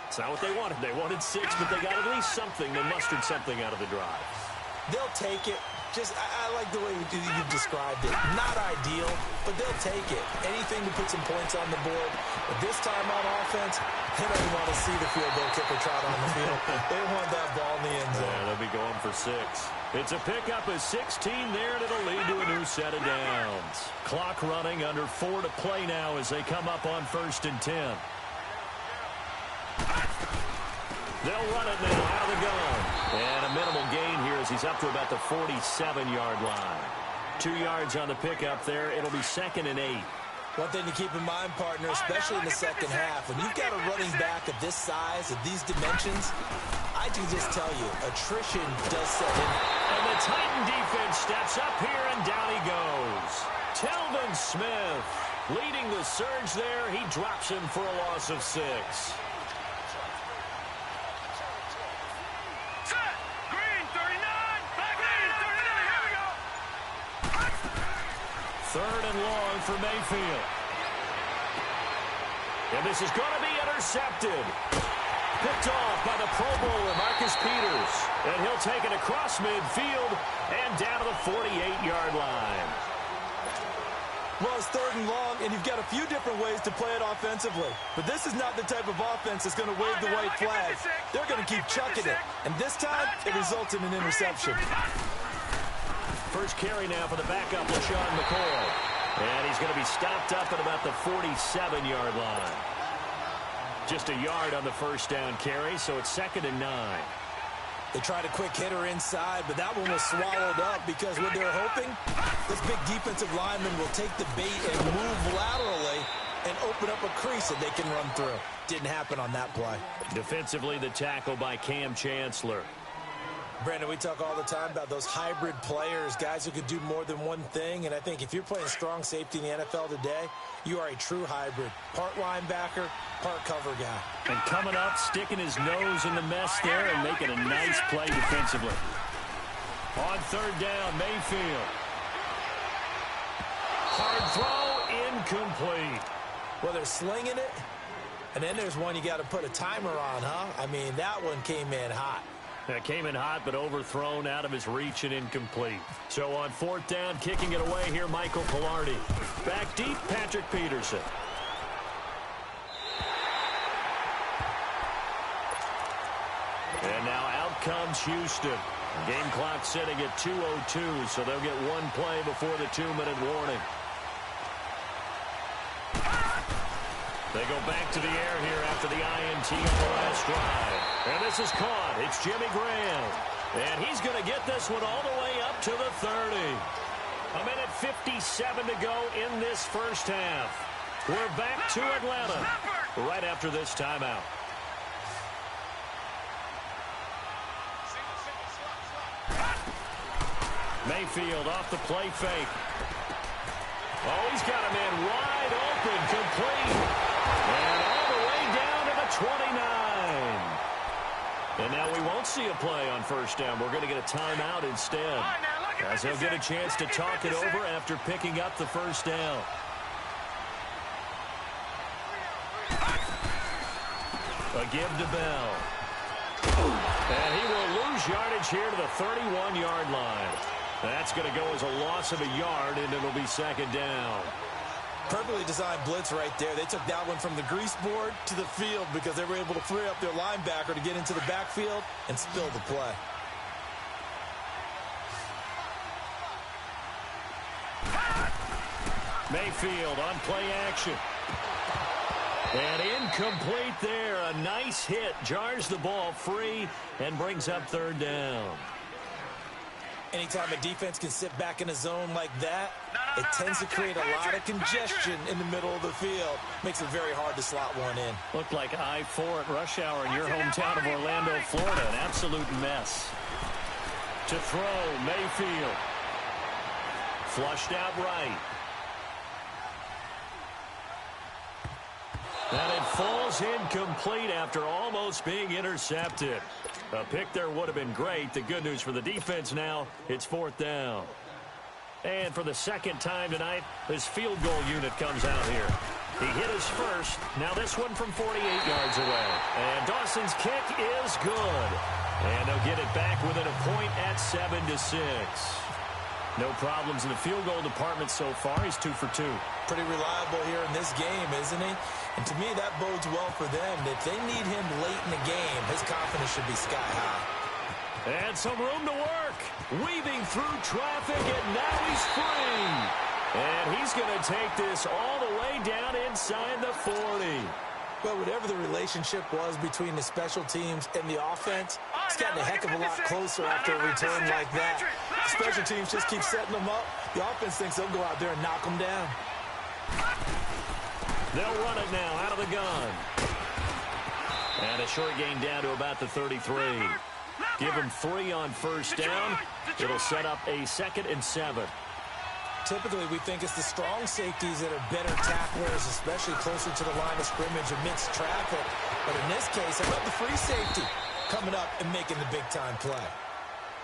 It's not what they wanted. They wanted 6, but they got at least something. They mustered something out of the drive. They'll take it. I like the way you've described it. Not ideal, but they'll take it. Anything to put some points on the board. But this time on offense, they don't want to see the field goal kicker trot on the field. They want that ball in the end zone. Yeah, they'll be going for 6. It's a pickup of 16 there, and it'll lead to a new set of downs. Clock running, under 4 to play now as they come up on 1st and 10. They'll run it now out of the gun. And a minimal gain here as he's up to about the 47-yard line. 2 yards on the pickup there. It'll be 2nd and 8. One thing to keep in mind, partner, especially in the second half, when you've got a running back of this size, of these dimensions, I can just tell you, attrition does set in. And the Titan defense steps up here, and down he goes. Telvin Smith leading the surge there. He drops him for a loss of 6. Third and long for Mayfield. And this is going to be intercepted. Picked off by the Pro Bowler, Marcus Peters. And he'll take it across midfield and down to the 48-yard line. Well, it's 3rd and long, and you've got a few different ways to play it offensively. But this is not the type of offense that's going to wave the white flag. They're going to keep chucking it. And this time, it results in an interception. First carry now for the backup, LaShawn McCoy. And he's going to be stopped up at about the 47-yard line. Just a yard on the 1st down carry, so it's 2nd and 9. They tried a quick hitter inside, but that one was swallowed up because what they're hoping, this big defensive lineman will take the bait and move laterally and open up a crease that they can run through. Didn't happen on that play. Defensively, the tackle by Cam Chancellor. Brandon, we talk all the time about those hybrid players, guys who could do more than one thing. And I think if you're playing strong safety in the NFL today, you are a true hybrid. Part linebacker, part cover guy. And coming up, sticking his nose in the mess there and making a nice play defensively. On third down, Mayfield. Hard throw, incomplete. Well, they're slinging it, and then there's one you got to put a timer on, huh? I mean, that one came in hot. It came in hot, but overthrown, out of his reach and incomplete. So on fourth down, kicking it away here, Michael Pilardi. Back deep, Patrick Peterson. And now out comes Houston. Game clock sitting at 2:02, so they'll get one play before the 2-minute warning. They go back to the air here after the INT on the last drive. And this is caught. It's Jimmy Graham. And he's going to get this one all the way up to the 30. A minute 57 to go in this first half. We're back to Atlanta right after this timeout. Mayfield off the play fake. Oh, he's got a man wide open, complete. And all the way down to the 29. And now we won't see a play on first down. We're going to get a timeout instead, as he'll get a chance to talk it over after picking up the first down. A give to Bell. And he will lose yardage here to the 31-yard line. That's going to go as a loss of a yard, and it'll be second down. Perfectly designed blitz right there. They took that one from the grease board to the field because they were able to free up their linebacker to get into the backfield and spill the play. Mayfield on play action. And incomplete there. A nice hit. Jars the ball free and brings up third down. Anytime a defense can sit back in a zone like that, it tends to create a lot of congestion in the middle of the field. Makes it very hard to slot one in. Looked like I-4 at rush hour in your hometown of Orlando, Florida. An absolute mess. To throw, Mayfield. Flushed out right. And it falls incomplete after almost being intercepted. A pick there would have been great. The good news for the defense now, it's fourth down. And for the second time tonight, this field goal unit comes out here. He hit his first. Now this one from 48 yards away. And Dawson's kick is good. And they'll get it back within a point at 7-6. No problems in the field goal department so far. He's 2 for 2. Pretty reliable here in this game, isn't he? And to me, that bodes well for them. If they need him late in the game, his confidence should be sky high. And some room to work. Weaving through traffic, and now he's free. And he's going to take this all the way down inside the 40. Well, whatever the relationship was between the special teams and the offense, it's gotten a heck of a lot closer after a return like that. The special teams just keep setting them up. The offense thinks they'll go out there and knock them down. They'll run it now out of the gun. And a short gain down to about the 33. Give them 3 on first down. It'll set up a 2nd and 7. Typically, we think it's the strong safeties that are better tacklers, especially closer to the line of scrimmage amidst traffic. But in this case, I love the free safety coming up and making the big-time play.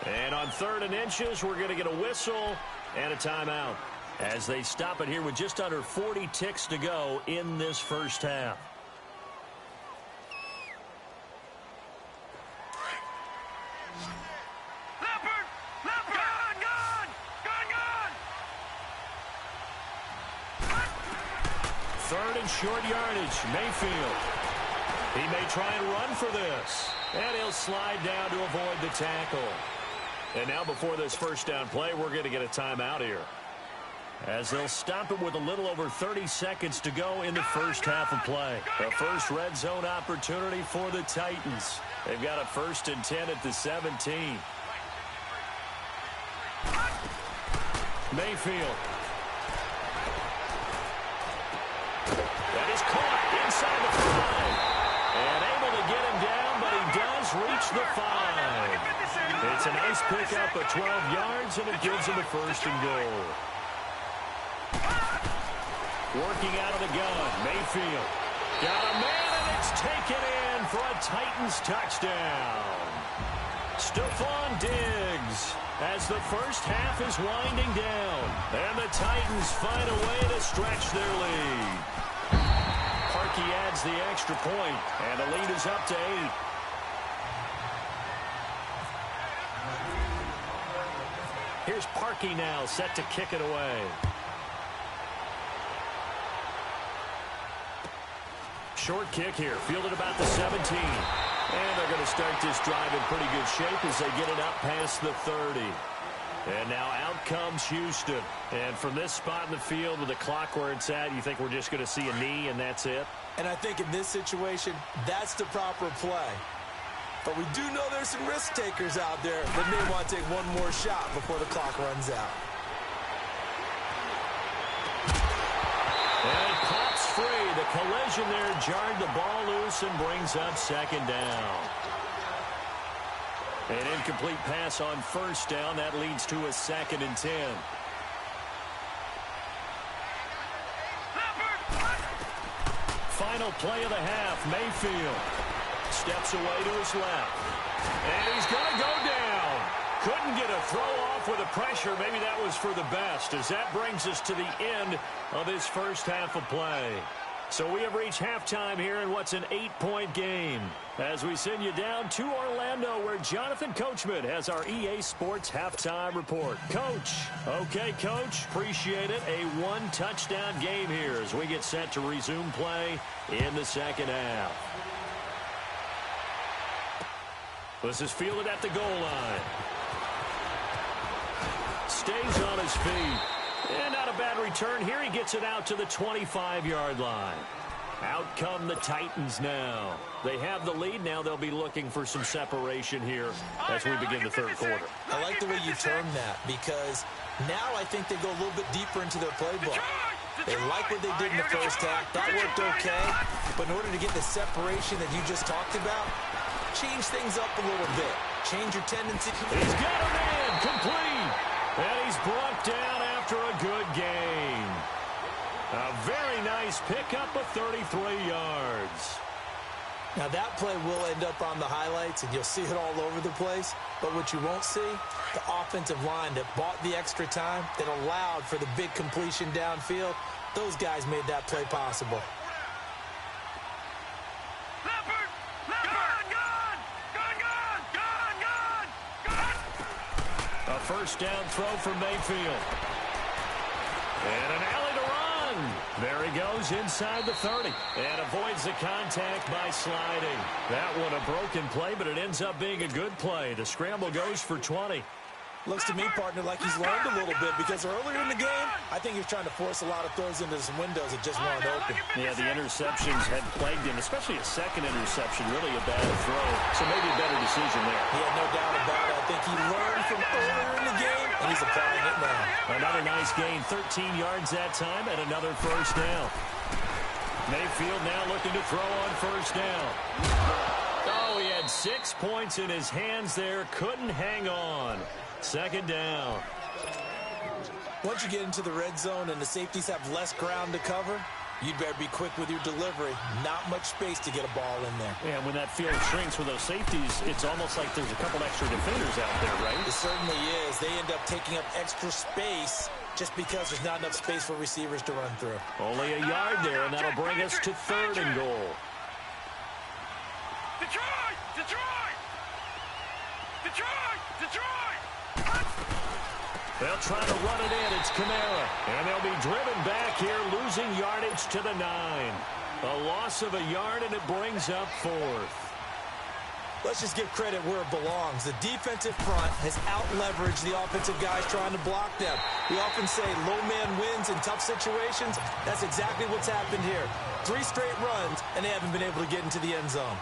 And on 3rd and inches, we're going to get a whistle and a timeout as they stop it here with just under 40 ticks to go in this first half. Third and short yardage, Mayfield. He may try and run for this. And he'll slide down to avoid the tackle. And now before this first down play, we're going to get a timeout here, as they'll stop it with a little over 30 seconds to go in the first half of play. A first red zone opportunity for the Titans. They've got a 1st and 10 at the 17. Mayfield. That is caught inside the 5. And able to get him down, but he does reach the 5. That's a nice pickup of 12 yards, and it gives him the first and goal. Working out of the gun, Mayfield. Got a man, and it's taken in for a Titans touchdown. Stephon Diggs, as the first half is winding down, and the Titans find a way to stretch their lead. Parkey adds the extra point, and the lead is up to 8. Here's Parkey now, set to kick it away. Short kick here, fielded about the 17. And they're going to start this drive in pretty good shape as they get it up past the 30. And now out comes Houston. And from this spot in the field with the clock where it's at, you think we're just going to see a knee and that's it? And I think in this situation, that's the proper play. But we do know there's some risk takers out there that may want to take one more shot before the clock runs out. And it pops free. The collision there jarred the ball loose and brings up second down. An incomplete pass on first down. That leads to a 2nd and 10. Final play of the half. Mayfield steps away to his left. And he's going to go down. Couldn't get a throw off with the pressure. Maybe that was for the best, as that brings us to the end of this first half of play. So we have reached halftime here in what's an 8-point game, as we send you down to Orlando, where Jonathan Coachman has our EA Sports halftime report. Coach. Okay, Coach. Appreciate it. A one-touchdown game here as we get set to resume play in the second half. This is fielded at the goal line. Stays on his feet. And not a bad return here. He gets it out to the 25-yard line. Out come the Titans now. They have the lead. Now they'll be looking for some separation here as we begin the third quarter. I like the way you term that, because now I think they go a little bit deeper into their playbook. They like what they did in the first half. That worked okay. But in order to get the separation that you just talked about, change things up a little bit. Change your tendency. He's got a man complete. And he's brought down after a good gain. A very nice pickup of 33 yards. Now that play will end up on the highlights, and you'll see it all over the place. But what you won't see, the offensive line that bought the extra time, that allowed for the big completion downfield, those guys made that play possible. A first down throw from Mayfield. And an alley to run. There he goes inside the 30. And avoids the contact by sliding. That one a broken play, but it ends up being a good play. The scramble goes for 20. Looks to me, partner, like he's learned a little bit, because earlier in the game, I think he was trying to force a lot of throws into some windows that just weren't open. Yeah, the interceptions had plagued him, especially a second interception, really a bad throw. So maybe a better decision there. Yeah, no doubt about it. I think he learned from earlier in the game, and he's applying it now. Another nice gain, 13 yards that time, and another first down. Mayfield now looking to throw on first down. Oh, he had 6 points in his hands there, couldn't hang on. Second down. Once you get into the red zone and the safeties have less ground to cover, you'd better be quick with your delivery. Not much space to get a ball in there. Yeah, when that field shrinks with those safeties, it's almost like there's a couple extra defenders out there, right? It certainly is. They end up taking up extra space just because there's not enough space for receivers to run through. Only a yard there, and that'll bring us to 3rd and goal. Detroit! Detroit! Detroit! Detroit! They'll try to run it in. It's Kamara. And they'll be driven back here, losing yardage to the 9. A loss of a yard, and it brings up 4th. Let's just give credit where it belongs. The defensive front has out-leveraged the offensive guys trying to block them. We often say low man wins in tough situations. That's exactly what's happened here. 3 straight runs, and they haven't been able to get into the end zone.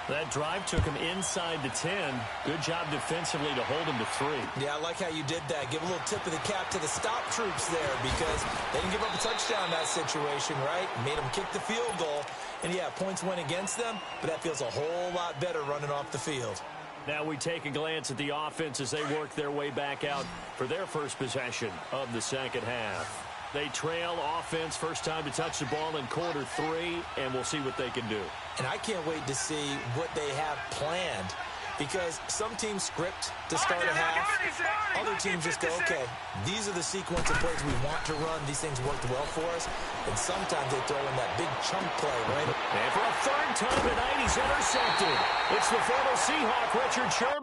That drive took him inside the 10. Good job defensively to hold him to 3. Yeah, I like how you did that. Give a little tip of the cap to the stop troops there, because they didn't give up a touchdown in that situation, right? Made them kick the field goal. And, yeah, points went against them, but that feels a whole lot better running off the field. Now we take a glance at the offense as they work their way back out for their first possession of the second half. They trail offense, first time to touch the ball in quarter 3, and we'll see what they can do. And I can't wait to see what they have planned, because some teams script to start a half. Other teams just go, okay, these are the sequence of plays we want to run. These things worked well for us. And sometimes they throw in that big chunk play, right? And for a third time tonight, he's intercepted. It's the former Seahawk, Richard Sherman.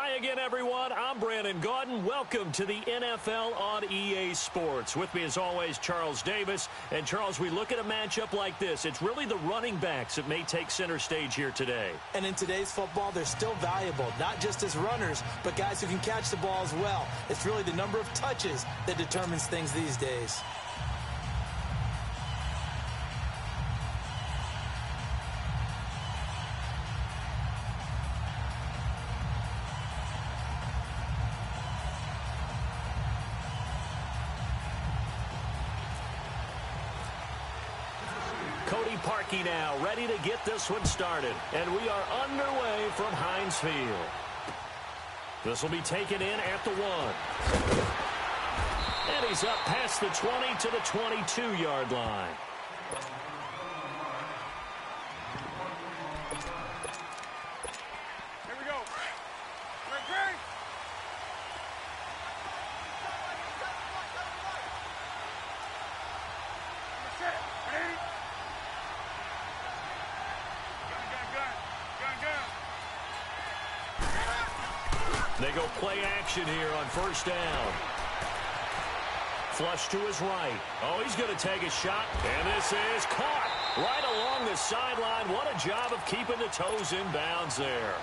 Hi again, everyone. I'm Brandon Gaudin. Welcome to the NFL on EA Sports. With me, as always, Charles Davis. And, Charles, we look at a matchup like this. It's really the running backs that may take center stage here today. And in today's football, they're still valuable, not just as runners, but guys who can catch the ball as well. It's really the number of touches that determines things these days. Parkey now, ready to get this one started. And we are underway from Heinz Field. This will be taken in at the 1. And he's up past the 20 to the 22-yard line. Here we go. Great. They go play action here on first down. Flush to his right. Oh, he's going to take a shot. And this is caught right along the sideline. What a job of keeping the toes in bounds there.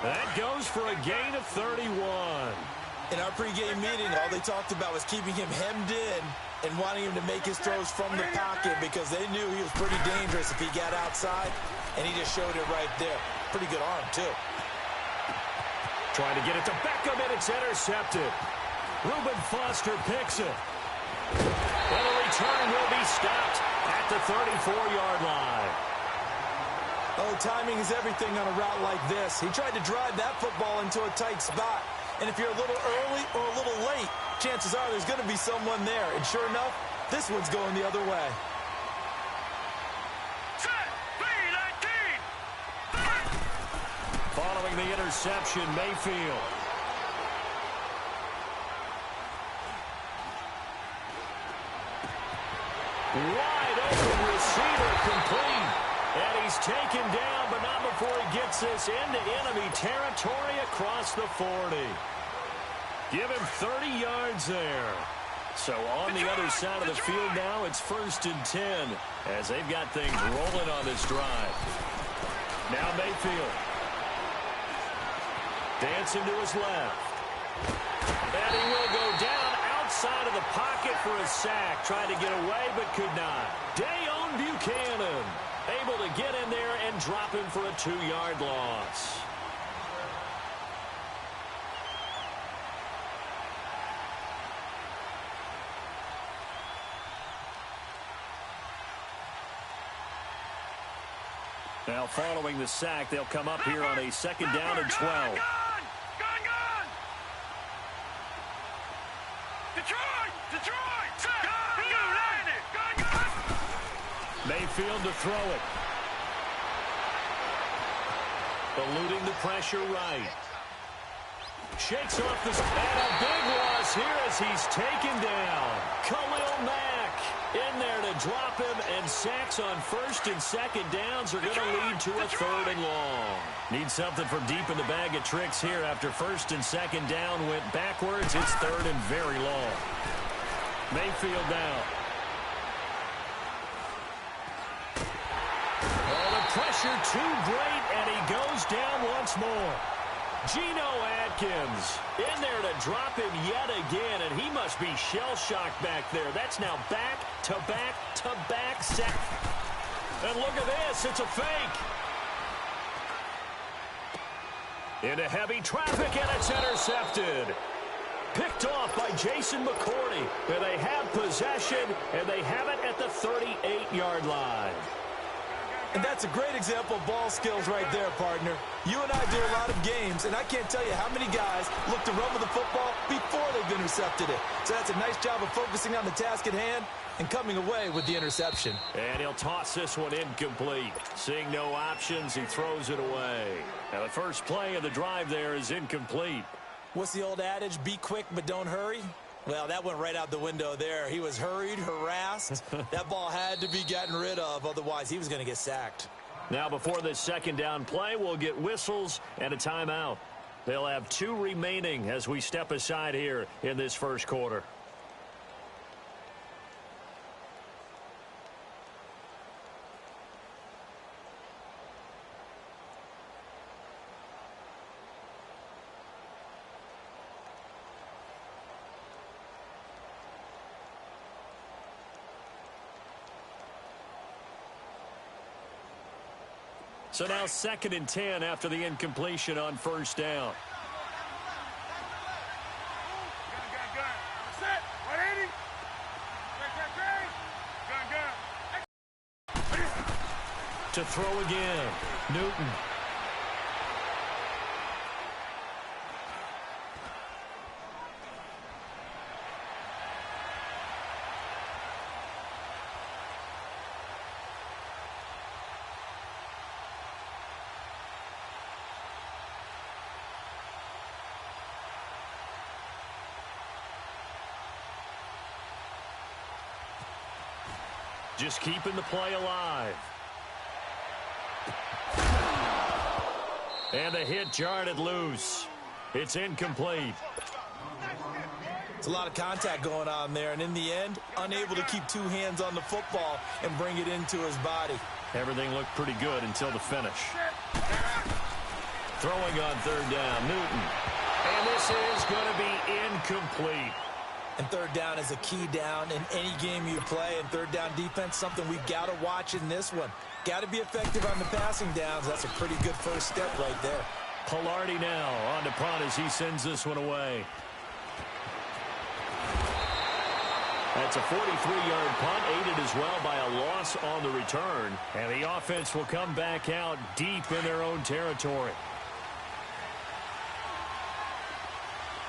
That goes for a gain of 31. In our pregame meeting, all they talked about was keeping him hemmed in and wanting him to make his throws from the pocket because they knew he was pretty dangerous if he got outside, and he just showed it right there. Pretty good arm, too. Trying to get it to Beckham, and it's intercepted. Reuben Foster picks it. And the return will be stopped at the 34-yard line. Oh, timing is everything on a route like this. He tried to drive that football into a tight spot. And if you're a little early or a little late, chances are there's going to be someone there. And sure enough, this one's going the other way. Following the interception, Mayfield. Wide open receiver complete. And he's taken down, but not before he gets this into enemy territory across the 40. Give him 30 yards there. So on the other side of the field now, it's 1st and 10 as they've got things rolling on this drive. Now Mayfield. Dancing to his left. And he will go down outside of the pocket for a sack. Tried to get away, but could not. Dayon Buchanan able to get in there and drop him for a 2-yard loss. Now following the sack, they'll come up here on a 2nd down and 12. Gone! Detroit! Gone! Mayfield to throw it. Eluding the pressure right. Shakes off the... And a big loss here as he's taken down. Khalil Mack in there to drop him, and sacks on 1st and 2nd downs are going to lead to a 3rd and long. Need something from deep in the bag of tricks here after 1st and 2nd down went backwards. It's 3rd and very long. Mayfield down. Oh, the pressure too great, and he goes down once more. Geno Atkins in there to drop him yet again, and he must be shell-shocked back there. That's now back-to-back-to-back sack. And look at this, it's a fake. Into heavy traffic, and it's intercepted. Picked off by Jason McCourty. And they have possession, and they have it at the 38-yard line. And that's a great example of ball skills right there, partner. You and I do a lot of games, and I can't tell you how many guys look to run with the football before they've intercepted it. So that's a nice job of focusing on the task at hand and coming away with the interception. And he'll toss this one incomplete. Seeing no options, he throws it away. Now the first play of the drive there is incomplete. What's the old adage? Be quick, but don't hurry. Well, that went right out the window there. He was hurried, harassed. That ball had to be gotten rid of, otherwise he was going to get sacked. Now before this 2nd down play, we'll get whistles and a timeout. They'll have 2 remaining as we step aside here in this first quarter. So now 2nd and 10 after the incompletion on first down. To throw again, Newton. Just keeping the play alive. And the hit jarred it loose. It's incomplete. It's a lot of contact going on there, and in the end, unable to keep 2 hands on the football and bring it into his body. Everything looked pretty good until the finish. Throwing on 3rd down, Newton. And this is going to be incomplete. And 3rd down is a key down in any game you play. And 3rd down defense, something we've got to watch in this one. Got to be effective on the passing downs. That's a pretty good first step right there. Pilardi now on to punt as he sends this one away. That's a 43-yard punt, aided as well by a loss on the return. And the offense will come back out deep in their own territory.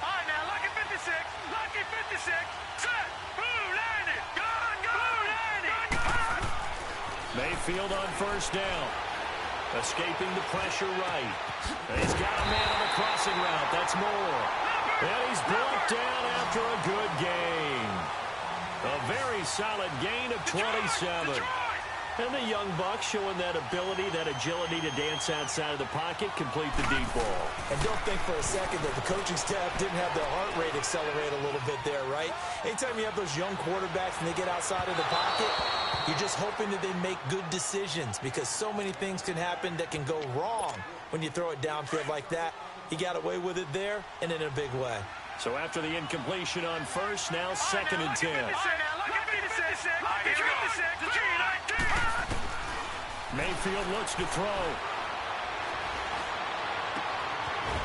All right, now, lucky 56. Lucky 56. Set. Blue landed. Gone, gone. Blue landed. Gone. Mayfield on first down. Escaping the pressure right. And he's got a man on the crossing route. That's Moore. And he's brought down after a good gain. A very solid gain of 27. And the young buck showing that ability, that agility to dance outside of the pocket, complete the deep ball. And don't think for a second that the coaching staff didn't have their heart rate accelerate a little bit there, right? Anytime you have those young quarterbacks and they get outside of the pocket, you're just hoping that they make good decisions, because so many things can happen that can go wrong when you throw it downfield like that. He got away with it there and in a big way. So after the incompletion on first, now 2nd and 10. Mayfield looks to throw.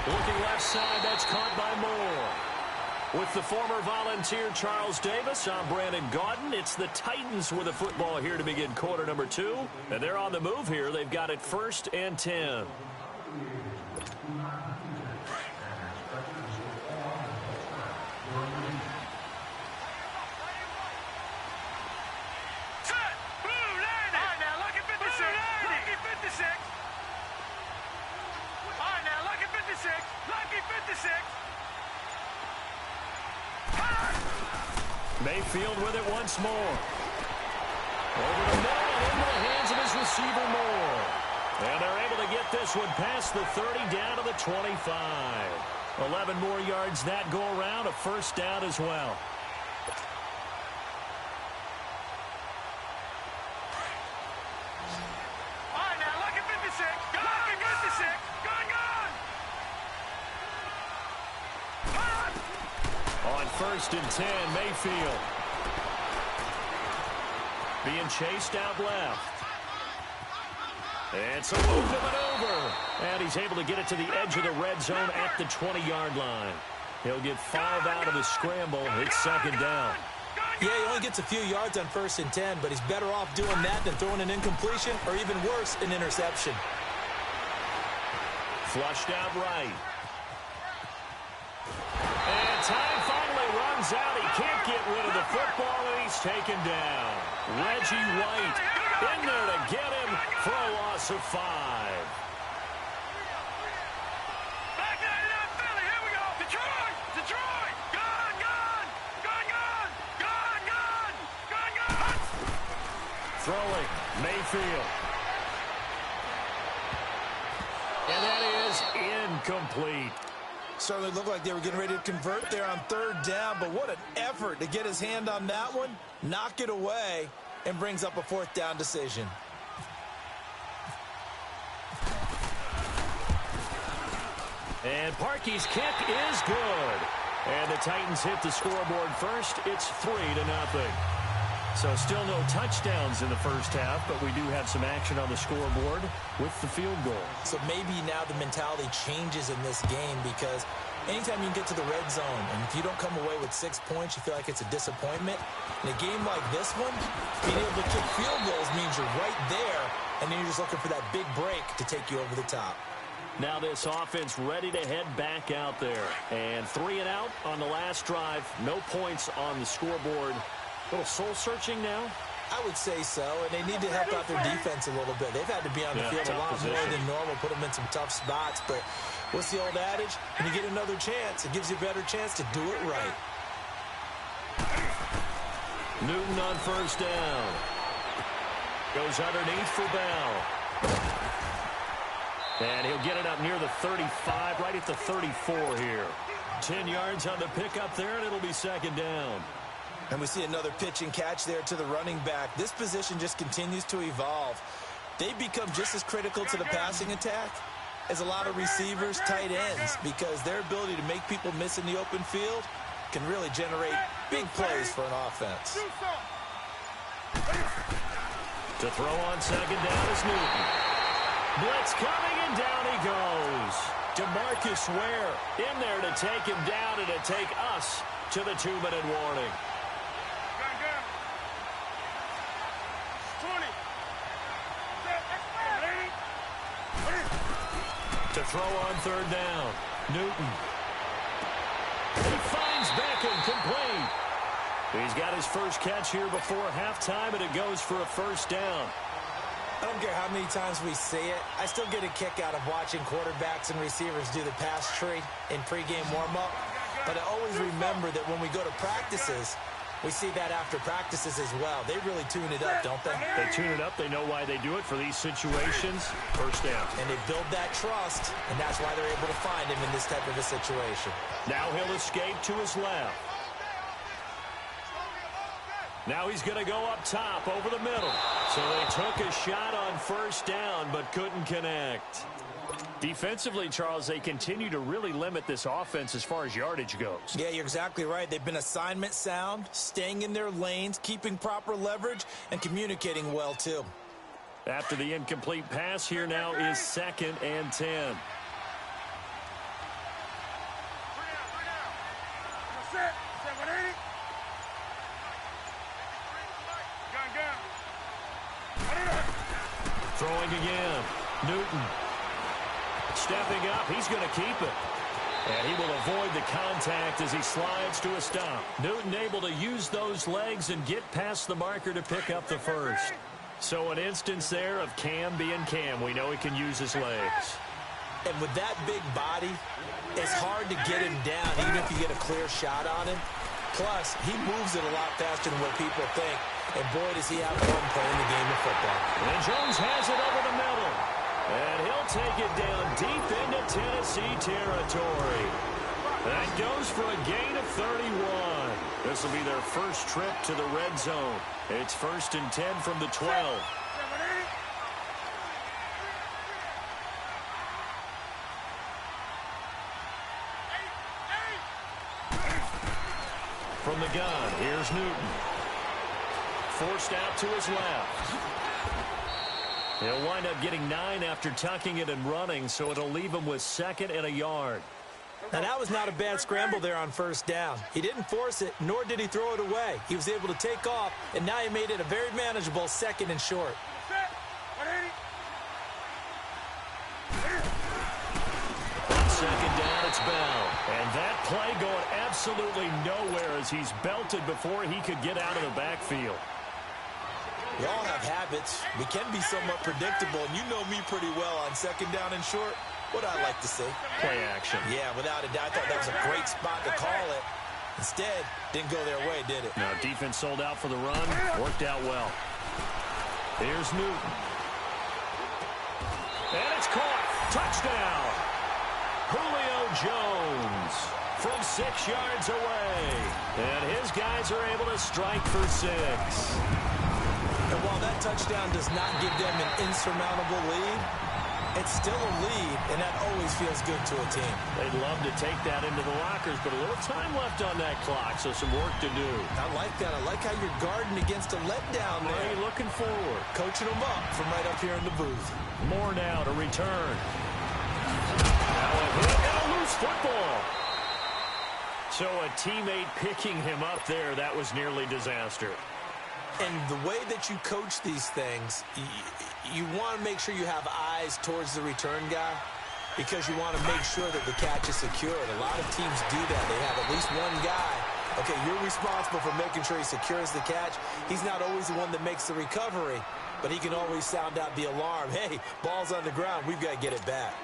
Looking left side, that's caught by Moore. With the former Volunteer Charles Davis, I'm Brandon Gaudin. It's the Titans with the football here to begin quarter number 2. And they're on the move here. They've got it 1st and 10. Mayfield with it once more. Over the middle, into the hands of his receiver Moore. And they're able to get this one past the 30, down to the 25. 11 more yards that go around, a first down as well. All right, now, lucky 56. Lucky 56. Gone. On 1st and 10, Mayfield. Being chased out left. And so moved him and over. And he's able to get it to the edge of the red zone at the 20-yard line. He'll get 5 out of the scramble. It's 2nd down. Yeah, he only gets a few yards on 1st and 10, but he's better off doing that than throwing an incompletion, or even worse, an interception. Flushed out right. And time finally runs out. He can't get rid of the football, and he's taken down. Reggie White in there to get him for a loss of 5. Back 99 Philly. Here we go. Detroit. Detroit. Gone, gone. Gone, gone. Gone, gone. Gone, gone. Throwing, Mayfield. And that is incomplete. Certainly looked like they were getting ready to convert there on third down, but what an effort to get his hand on that one, knock it away, and brings up a fourth down decision. And Parkey's kick is good. And the Titans hit the scoreboard first. It's 3-0. So still no touchdowns in the first half, but we do have some action on the scoreboard with the field goal. So maybe now the mentality changes in this game, because anytime you get to the red zone, and if you don't come away with 6 points, you feel like it's a disappointment. In a game like this one, being able to kick field goals means you're right there, and then you're just looking for that big break to take you over the top. Now this offense ready to head back out there. And 3 and out on the last drive. No points on the scoreboard. A little soul-searching now? I would say so, and they need to help out their defense a little bit. They've had to be on the field a lot more than normal, put them in some tough spots. But what's the old adage? When you get another chance, it gives you a better chance to do it right. Newton on first down. Goes underneath for Bell. And he'll get it up near the 35, right at the 34 here. 10 yards on the pickup there, and it'll be second down. And we see another pitch and catch there to the running back. This position just continues to evolve. They become just as critical to the passing attack as a lot of receivers, tight ends, because their ability to make people miss in the open field can really generate big plays for an offense. To throw on second down is Newton. Blitz coming, and down he goes. DeMarcus Ware in there to take him down and to take us to the 2-minute warning. To throw on third down, Newton. He finds Beckham complete. He's got his first catch here before halftime, and it goes for a first down. I don't care how many times we see it. I still get a kick out of watching quarterbacks and receivers do the pass tree in pregame warm-up. But I always remember that when we go to practices, we see that after practices as well. They really tune it up, don't they? They tune it up. They know why they do it for these situations. First down. And they build that trust, and that's why they're able to find him in this type of a situation. Now he'll escape to his left. Now he's going to go up top over the middle. So they took a shot on first down but couldn't connect. Defensively, Charles, they continue to really limit this offense as far as yardage goes. Yeah, you're exactly right. They've been assignment sound, staying in their lanes, keeping proper leverage, and communicating well, too. After the incomplete pass, here now is 2nd and 10. Throwing again. Newton. Stepping up. He's going to keep it. And he will avoid the contact as he slides to a stop. Newton able to use those legs and get past the marker to pick up the first. So an instance there of Cam being Cam. We know he can use his legs. And with that big body, it's hard to get him down, even if you get a clear shot on him. Plus, he moves it a lot faster than what people think. And boy, does he have fun playing the game of football. And Jones has it over the middle. And he'll take it down deep into Tennessee territory. That goes for a gain of 31. This will be their first trip to the red zone. It's 1st and 10 from the 12. From the gun, here's Newton. Forced out to his left. He'll wind up getting 9 after tucking it and running, so it'll leave him with 2nd and a yard. Now, that was not a bad scramble there on first down. He didn't force it, nor did he throw it away. He was able to take off, and now he made it a very manageable 2nd and short. Second down, it's Bell. And that play going absolutely nowhere as he's belted before he could get out of the backfield. We all have habits. We can be somewhat predictable, and you know me pretty well on 2nd down and short. What I like to see. Play action. Yeah, without a doubt. I thought that was a great spot to call it. Instead, didn't go their way, did it? No, defense sold out for the run. Worked out well. Here's Newton. And it's caught. Touchdown. Julio Jones. from 6 yards away. And his guys are able to strike for 6. And while that touchdown does not give them an insurmountable lead, it's still a lead, and that always feels good to a team. They'd love to take that into the lockers, but a little time left on that clock, so some work to do. I like that. I like how you're guarding against a letdown there. Ray looking forward. Coaching them up from right up here in the booth. More now to return. Now a hit and a loose football. So a teammate picking him up there, that was nearly disaster. And the way that you coach these things, you want to make sure you have eyes towards the return guy because you want to make sure that the catch is secured. A lot of teams do that. They have at least one guy. Okay, you're responsible for making sure he secures the catch. He's not always the one that makes the recovery, but he can always sound out the alarm. Hey, ball's on the ground. We've got to get it back.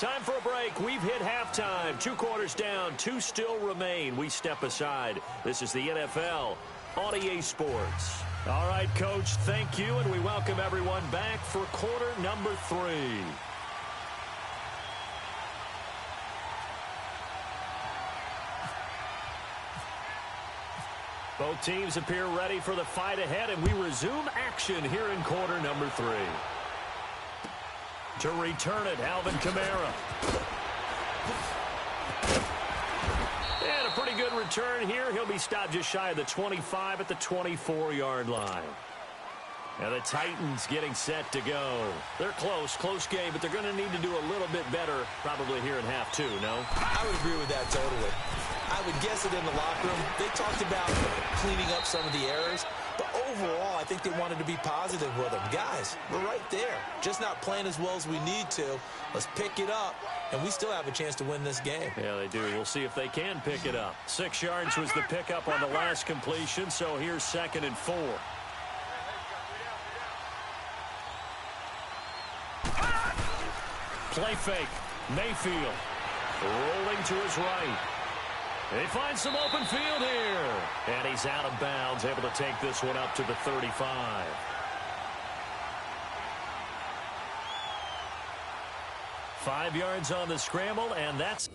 Time for a break. We've hit halftime. 2 quarters down. 2 still remain. We step aside. This is the NFL on EA Sports. All right, Coach, thank you, and we welcome everyone back for quarter number 3. Both teams appear ready for the fight ahead, and we resume action here in quarter number 3. To return it, Alvin Kamara. And a pretty good return here. He'll be stopped just shy of the 25 at the 24-yard line. And the Titans getting set to go. They're close game, but they're going to need to do a little bit better probably here in half 2, no? I would agree with that totally. I would guess it in the locker room. They talked about cleaning up some of the errors, but overall, I think they wanted to be positive with them. Guys, we're right there. Just not playing as well as we need to. Let's pick it up, and we still have a chance to win this game. Yeah, they do. We'll see if they can pick it up. 6 yards was the pickup on the last completion, so here's 2nd and 4. Play fake. Mayfield rolling to his right. He finds some open field here. And he's out of bounds, able to take this one up to the 35. Five yards on the scramble, and that's...